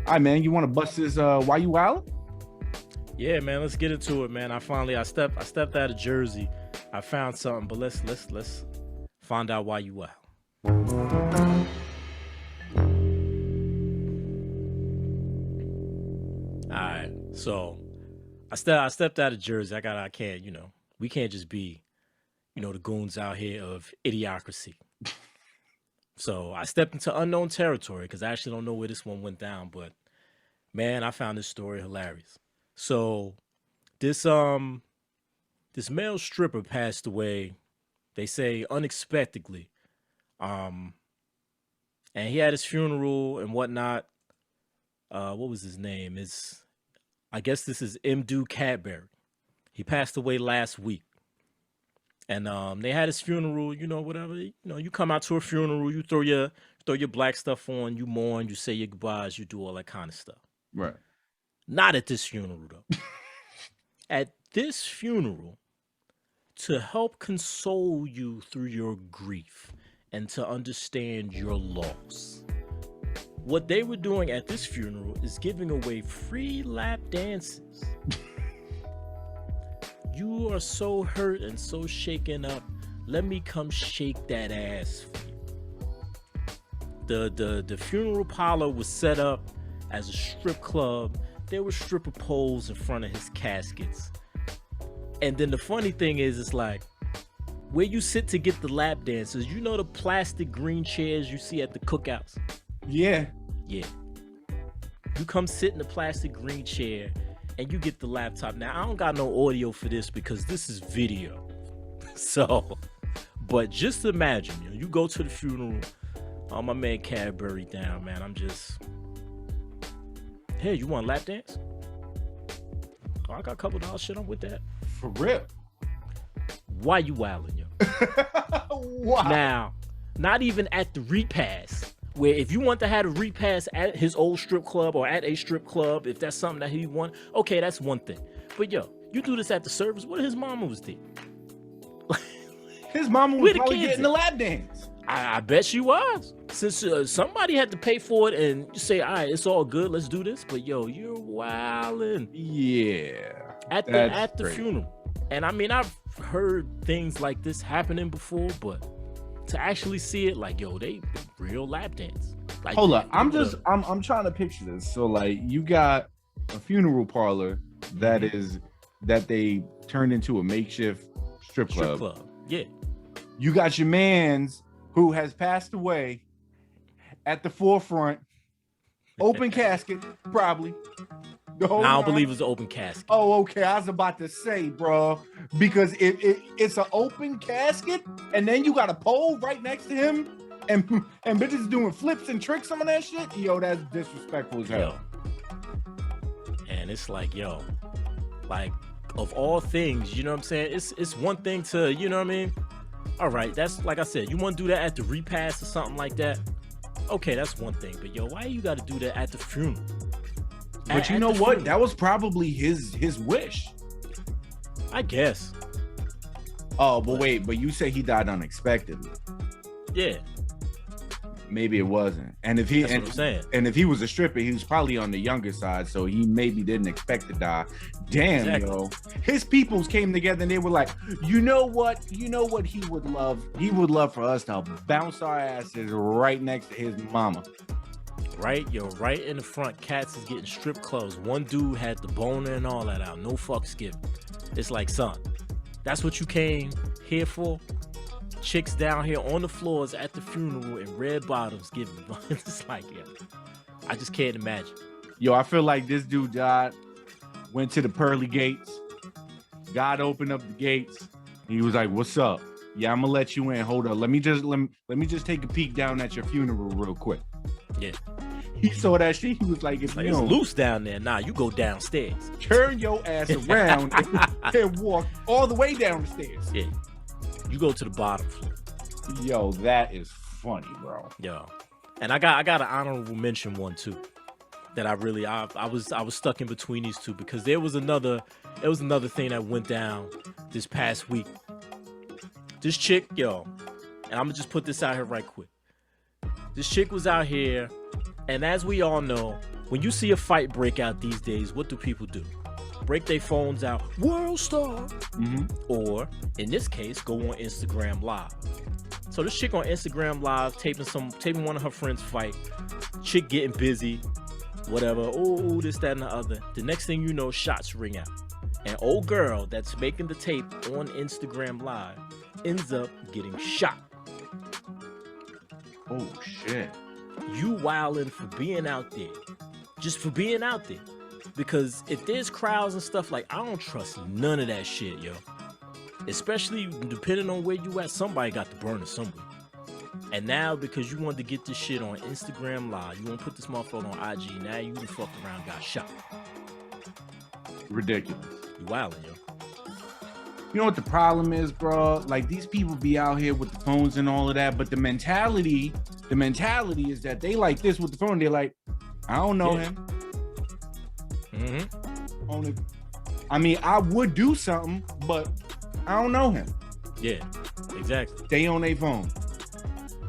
All right, man. You want to bust this Why You Out? Yeah, man. Let's get into it, man. I stepped out of Jersey. I found something, but let's find out why you out. Alright, so I stepped out of Jersey. I can't, we can't just be, the goons out here of idiocracy. So I stepped into unknown territory because I actually don't know where this one went down, but man, I found this story hilarious. So this male stripper passed away, they say unexpectedly. And he had his funeral and whatnot. What was his name? I guess this is Mdu Cadbury. He passed away last week. And they had his funeral, whatever. You come out to a funeral, you throw your black stuff on, you mourn, you say your goodbyes, you do all that kind of stuff. Right. Not at this funeral, though. At this funeral, to help console you through your grief and to understand your loss, what they were doing at this funeral is giving away free lap dances. You are so hurt and so shaken up. Let me come shake that ass for you. The funeral parlor was set up as a strip club. There were stripper poles in front of his caskets. And then the funny thing is, it's like, where you sit to get the lap dances, the plastic green chairs you see at the cookouts? Yeah. Yeah. You come sit in the plastic green chair and you get the laptop. Now, I don't got no audio for this because this is video. So, but just imagine, you go to the funeral, my man Cadbury down, man. I'm just, hey, you want a lap dance? Oh, I got a couple $, shit, I'm with that. For real? Why you wildin', yo? Wow. Now, not even at the repast, where if you want to have a repast at his old strip club or at a strip club, if that's something that he want, okay, that's one thing. But yo, you do this at the service, what if his mama was there? His mama was probably getting the lap dance. I bet she was. Since somebody had to pay for it and you say, all right, it's all good, let's do this. But yo, you're wildin'. Yeah. At the funeral. And I mean, I've heard things like this happening before, but to actually see it, like, yo, they real lap dance. Like, hold up, I'm trying to picture this. So like, you got a funeral parlor that they turned into a makeshift strip club. Yeah. You got your man's who has passed away at the forefront, open casket, probably. I don't believe it's an open casket. Oh, okay. I was about to say, bro, because it's an open casket, and then you got a pole right next to him, and bitches doing flips and tricks, some of that shit. Yo, that's disrespectful as hell. And it's like, yo, like, of all things, you know what I'm saying? It's one thing to, you know what I mean? All right, that's like I said, you want to do that at the repast or something like that? Okay, that's one thing. But yo, why you got to do that at the funeral? But you know what? That was probably his wish. I guess. Oh, but wait, but you say he died unexpectedly. Yeah. Maybe it wasn't. And if he That's what I'm saying. and if he was a stripper, he was probably on the younger side, so he maybe didn't expect to die. Damn, Exactly. yo. His peoples came together and they were like, you know what he would love? He would love for us to bounce our asses right next to his mama. Right, yo, right in the front, cats is getting strip clubs. One dude had the boner and all that out. No fucks given. It's like, son, that's what you came here for? Chicks down here on the floors at the funeral in red bottoms giving. It's like, yeah, I just can't imagine. Yo, I feel like this dude died, went to the pearly gates. God opened up the gates. He was like, "What's up? Yeah, I'm gonna let you in. Hold up. Let me just take a peek down at your funeral real quick." Yeah. He saw that shit. He was like, "If Like, you it's don't loose down there. Nah, you go downstairs. turn your ass around and walk all the way down the stairs." Yeah. You go to the bottom floor. Yo, that is funny, bro. Yo. And I got an honorable mention one too. That I was stuck in between these two because there was another thing that went down this past week. This chick, yo, and I'm gonna just put this out here right quick. This chick was out here, and as we all know, when you see a fight break out these days, what do people do? Break their phones out, World Star, or in this case, go on Instagram Live. So this chick on Instagram Live taping one of her friends fight. Chick getting busy, whatever. Oh, this, that, and the other. The next thing you know, shots ring out. And old girl that's making the tape on Instagram Live ends up getting shot. Oh shit. You wildin' for being out there. Just for being out there. Because if there's crowds and stuff, like, I don't trust none of that shit, yo. Especially depending on where you at, somebody got the burner somewhere. And now, because you wanted to get this shit on Instagram Live, you want to put this motherfucker on IG, now you the fuck around got shot. Ridiculous. You wildin', yo. You know what the problem is, bro? Like, these people be out here with the phones and all of that, but the mentality is that they like this with the phone. They're like, I don't know him. I mean, I would do something, but I don't know him. Yeah, exactly. Stay on their phone.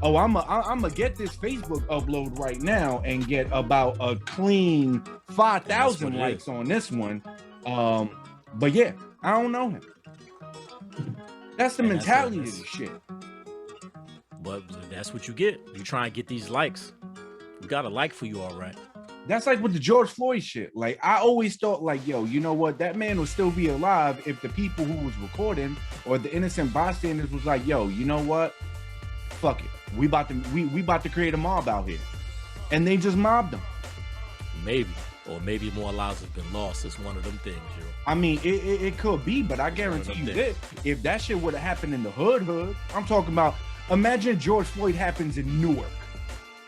Oh, I'm gonna get this Facebook upload right now and get about a clean 5,000 likes on this one. But yeah, I don't know him. That's the mentality of this shit. But that's what you get. You try and get these likes. You got a like for you, all right. That's like with the George Floyd shit. Like, I always thought, like, yo, you know what? That man will still be alive if the people who was recording or the innocent bystanders was like, yo, you know what? Fuck it. We about to create a mob out here. And they just mobbed them. Maybe. Or maybe more lives have been lost. It's one of them things, yo. I mean, it could be, but I guarantee you this. If that shit would have happened in the hood, I'm talking about, imagine George Floyd happens in Newark.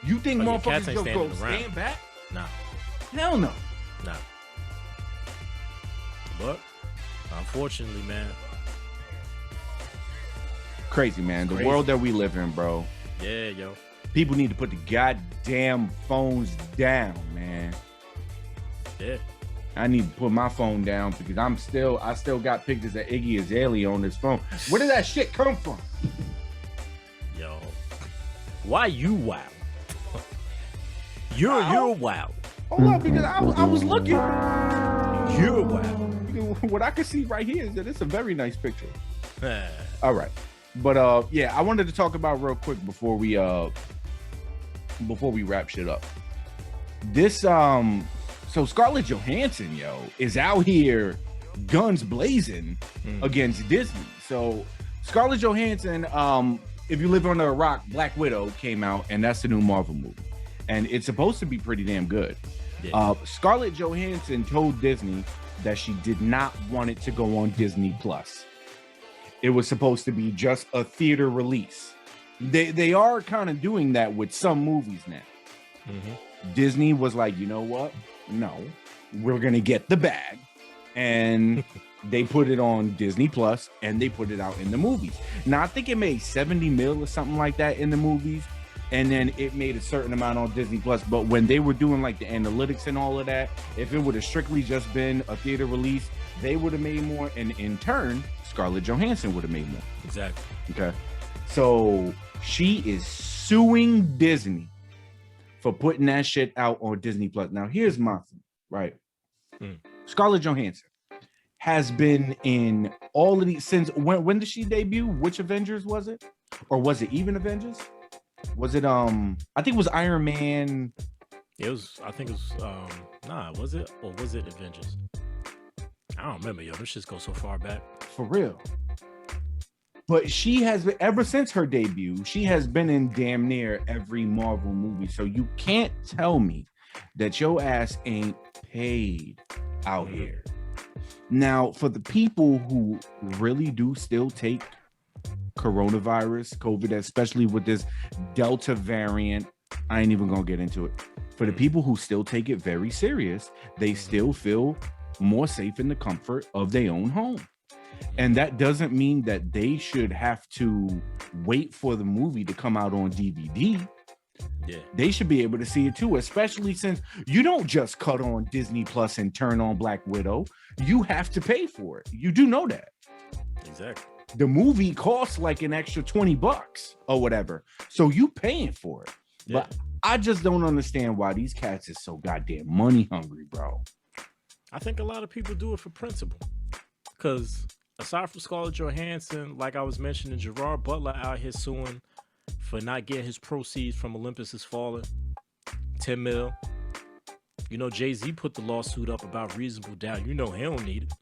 You think motherfuckers go stand back? Nah. Hell no. Nah. But, unfortunately, man. Crazy, man. The world that we live in, bro. Yeah, yo. People need to put the goddamn phones down, man. Yeah. I need to put my phone down because I still got pictures of Iggy Azalea on this phone. Where did that shit come from? Yo. Why you wild? You're wild. Hold up, because I was looking. You're wild. What I can see right here is that it's a very nice picture. All right. But yeah, I wanted to talk about real quick before we wrap shit up. This so Scarlett Johansson, yo, is out here guns blazing against Disney. So Scarlett Johansson, if you live under a rock, Black Widow came out, and that's the new Marvel movie. And it's supposed to be pretty damn good. Yeah. Scarlett Johansson told Disney that she did not want it to go on Disney Plus. It was supposed to be just a theater release. They are kind of doing that with some movies now. Disney was like, you know what? No, we're gonna get the bag, and they put it on Disney Plus, and they put it out in the movies. Now I think it made 70 mil or something like that in the movies, and then it made a certain amount on Disney Plus. But when they were doing like the analytics and all of that, if it would have strictly just been a theater release, they would have made more, and in turn, Scarlett Johansson would have made more. Exactly. Okay. So she is suing Disney for putting that shit out on Disney Plus. Now, here's my thing, right? Scarlett Johansson has been in all of these since when did she debut? Which Avengers was it? Or was it even Avengers? Was it I think it was Iron Man. It was, I think it was was it? Or was it Avengers? I don't remember, yo. This shit goes so far back. For real. But she has been, ever since her debut, she has been in damn near every Marvel movie. So you can't tell me that your ass ain't paid out here. Now, for the people who really do still take coronavirus, COVID, especially with this Delta variant, I ain't even gonna get into it. For the people who still take it very serious, they still feel more safe in the comfort of their own home. And that doesn't mean that they should have to wait for the movie to come out on DVD. Yeah. They should be able to see it too, especially since you don't just cut on Disney Plus and turn on Black Widow. You have to pay for it. You do know that. Exactly. The movie costs like an extra $20 or whatever. So you paying for it. Yeah. But I just don't understand why these cats is so goddamn money hungry, bro. I think a lot of people do it for principle. Because aside from Scarlett Johansson, like I was mentioning, Gerard Butler out here suing for not getting his proceeds from Olympus Has Fallen, 10 mil. You know, Jay-Z put the lawsuit up about Reasonable Doubt. You know he don't need it.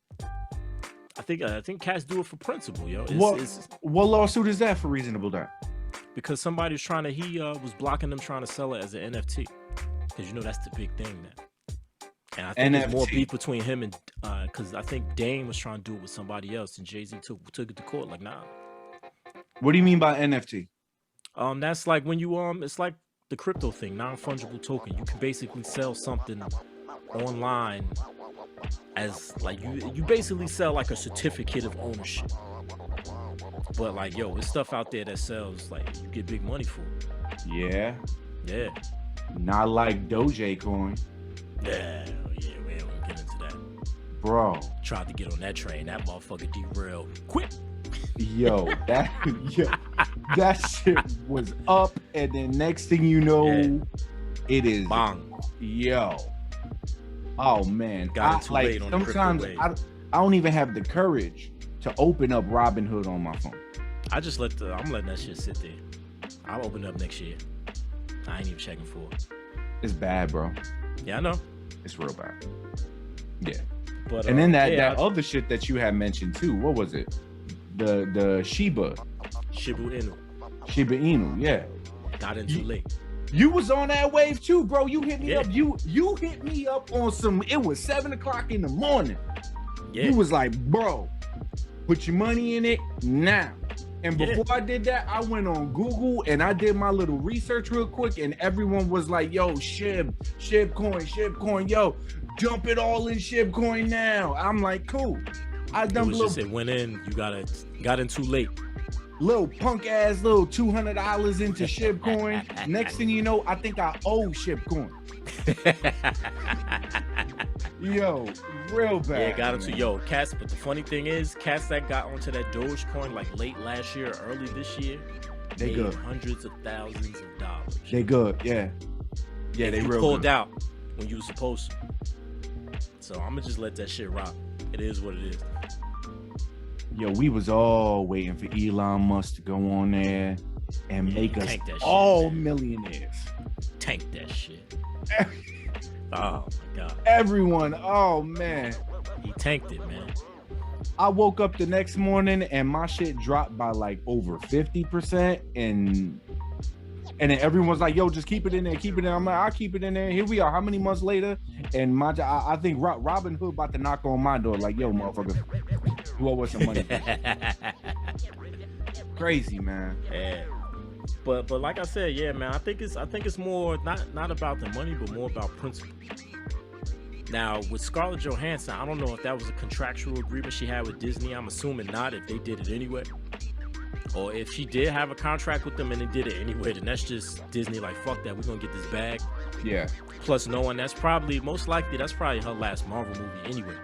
I think cats do it for principle, yo. What lawsuit is that for Reasonable Doubt? Because somebody was trying to, he was blocking them trying to sell it as an NFT. Because you know that's the big thing now. And I think there's more beef between him and, because I think Dame was trying to do it with somebody else, and Jay-Z took it to court. Like, nah. What do you mean by NFT? That's like when you it's like the crypto thing, non-fungible token. You can basically sell something online as like you basically sell like a certificate of ownership. But like, yo, there's stuff out there that sells like you get big money for it. Yeah. Yeah. Not like Dogecoin. Yeah, we don't get into that. Bro. Tried to get on that train. That motherfucker derailed quick. Yo, that shit was up, and then next thing you know, it is bang. Yo. Oh man. Got it too late on sometimes I don't even have the courage to open up Robinhood on my phone. I just I'm letting that shit sit there. I'll open it up next year. I ain't even checking for it. It's bad, bro. Yeah, I know. It's real bad. Yeah. But and then that other shit that you had mentioned too. What was it? The Shiba Inu, yeah. Got in too late. You was on that wave too, bro. You hit me up. You hit me up on some. It was 7 o'clock in the morning. Yeah. You was like, bro, put your money in it now. And before I did that, I went on Google and I did my little research real quick, and everyone was like, yo, Shibcoin, yo, dump it all in Shibcoin now. I'm like, cool. I dumped it went in, you got in too late. Little punk ass little $200 into Shibcoin. Next thing you know, I think I owe Shibcoin. Yo, real bad. Yeah, got into cats. But the funny thing is, cats that got onto that Dogecoin like late last year, early this year, they made good. Hundreds of thousands of dollars. They good, yeah. Yeah, they real pulled good. out when you were supposed to. So I'm gonna just let that shit rock. It is what it is. Yo, we was all waiting for Elon Musk to go on there and make us all millionaires. Tank that shit. Oh my god. Everyone, oh man. He tanked it, man. I woke up the next morning and my shit dropped by like over 50%, and then everyone's like, yo, just keep it in there, keep it in there. I'm like, I'll keep it in there. Here we are, how many months later? And I think Robinhood about to knock on my door like, yo, motherfucker, you owe us some money. Crazy, man. Yeah. But like I said, yeah, man, I think it's more not about the money, but more about principle. Now with Scarlett Johansson, I don't know if that was a contractual agreement she had with Disney. I'm assuming not, if they did it anyway. Or if she did have a contract with them and they did it anyway, then that's just Disney like, fuck that, we're gonna get this bag. Yeah. Plus knowing that's probably her last Marvel movie anyway.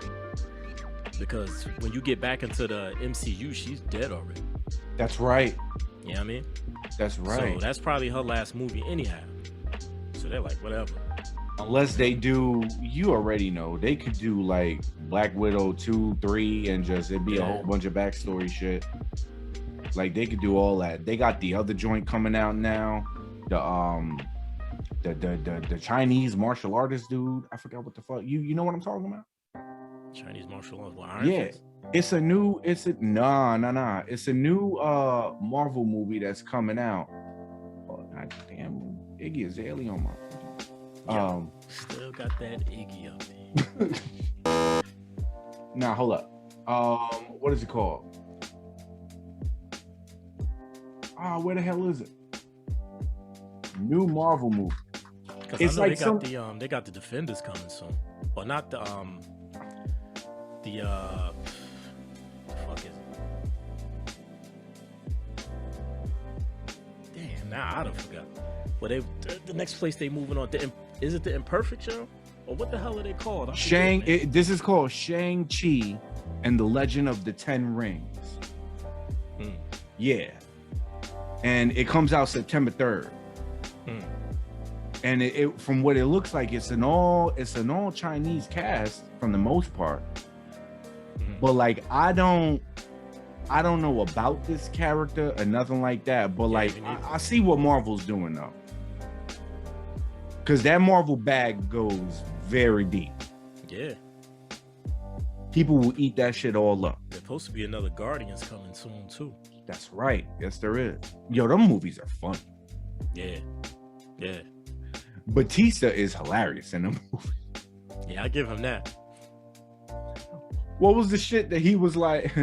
Because when you get back into the MCU, she's dead already. That's right. You know what I mean? That's right. So that's probably her last movie anyhow. So they're like, whatever. Unless they do, you already know, they could do like Black Widow 2, 3, and just it'd be a whole bunch of backstory shit. Like they could do all that. They got the other joint coming out now. The Chinese martial artist dude. I forgot what the fuck. You know what I'm talking about? Chinese martial arts. What, Iron Yeah. Fist? It's a new It's a new Marvel movie that's coming out. Oh, God damn, Iggy Azalea on my Still got that Iggy up there. Nah, hold up. What is it called? Where the hell is it? New Marvel movie. Because It's I know like they got the Defenders coming soon. Well, not the fuck is it? Damn, now I done forgot. Well, the next place they moving on. Is it the Imperfect Show? Or what the hell are they called? This is called Shang-Chi and the Legend of the Ten Rings. Yeah. And it comes out September 3rd. And it from what it looks like, it's an all Chinese cast for the most part. But like I don't know about this character or nothing like that. But like I see what Marvel's doing though. Cause that Marvel bag goes very deep. Yeah. People will eat that shit all up. There's supposed to be another Guardians coming soon too. That's right. Yes, there is. Yo, them movies are fun. Yeah. Yeah. Batista is hilarious in them movies. Yeah, I give him that. What was the shit that he was like?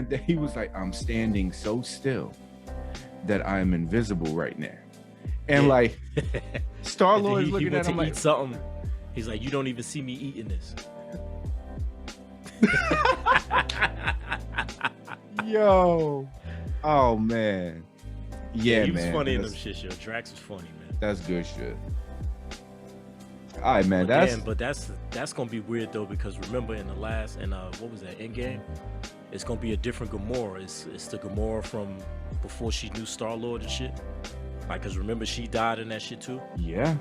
I'm standing so still that I'm invisible right now. And like Star-Lord is looking at him like eat something. He's like, you don't even see me eating this. Yo. Oh man. Yeah, he was man. funny in them shit, yo. Drax was funny, man. That's good shit. All right, man. But that's gonna be weird though, because remember in the last what was that, Endgame? It's gonna be a different Gamora. It's the Gamora from before she knew Star-Lord and shit. Like, cause remember she died in that shit too. Yeah.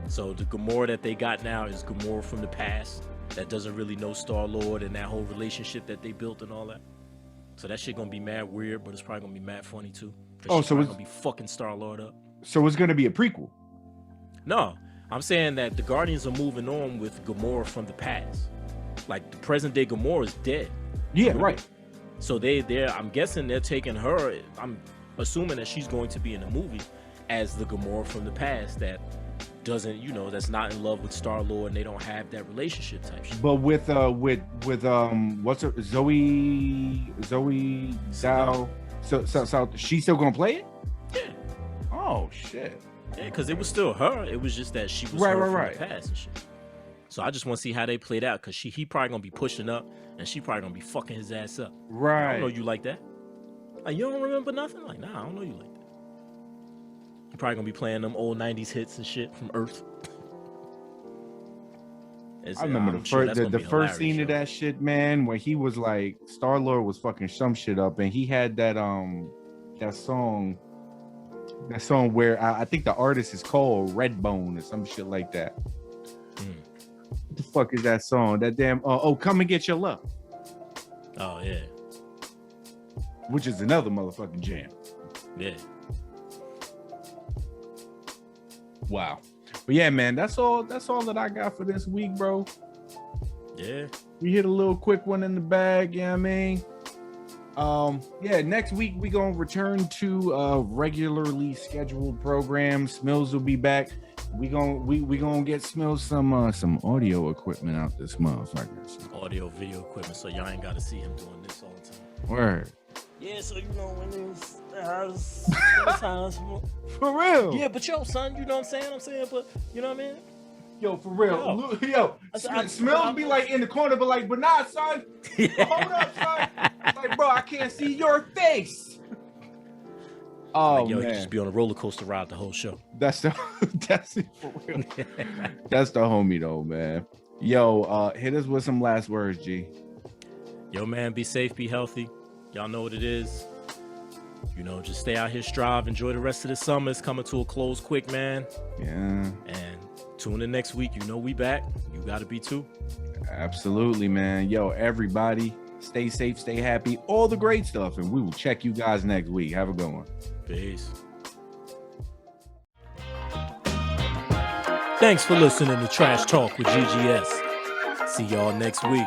So the Gamora that they got now is Gamora from the past that doesn't really know Star-Lord and that whole relationship that they built and all that. So that shit gonna be mad weird, but it's probably gonna be mad funny too. So it's gonna be fucking Star-Lord up. So it's gonna be a prequel. No, I'm saying that the Guardians are moving on with Gamora from the past. Like the present day Gamora is dead. Yeah, right. So I'm guessing they're taking her. I'm assuming that she's going to be in the movie as the Gamora from the past that doesn't, that's not in love with Star-Lord and they don't have that relationship type shit. But with what's her Zoe Zhao? So she's still gonna play it? Yeah. Oh shit. Yeah, because it was still her. It was just that she was her from the past and shit. So I just want to see how they played out, because he probably gonna be pushing up and she probably gonna be fucking his ass up. Right. I don't know you like that. Like, you don't remember nothing? Like, nah, I don't know you like that. You probably gonna be playing them old 90s hits and shit from Earth. I remember the first scene of that shit, man, where he was like, Star-Lord was fucking some shit up, and he had that song where I think the artist is called Redbone or some shit like that. What the fuck is that song? That damn Come and Get Your Love. Oh yeah. Which is another motherfucking jam. Yeah. Wow. But yeah, man, that's all that I got for this week, bro. Yeah. We hit a little quick one in the bag, you know what I mean? Yeah, next week we gonna return to regularly scheduled programs. Smills will be back. We gonna get Smills some audio equipment out this motherfucker. Some audio video equipment, so y'all ain't gotta see him doing this all the time. Word. Yeah, so when it's sometimes For real. Yeah, but yo, son, you know what I'm saying? But you know what I mean? Yo, for real. Yo, Smills be like in the corner, but nah, son. Hold up, son. Like, bro, I can't see your face. Oh, like, yo, man. you just be on a roller coaster ride the whole show. That's it for real. That's the homie though, man. Yo, hit us with some last words, G. Yo, man, be safe, be healthy. Y'all know what it is. You know, just stay out here, strive, enjoy the rest of the summer. It's coming to a close quick, man. Yeah. And tune in next week. You know we back. You got to be too. Absolutely, man. Yo, everybody, stay safe, stay happy, all the great stuff. And we will check you guys next week. Have a good one. Peace. Thanks for listening to Trash Talk with GGS. See y'all next week.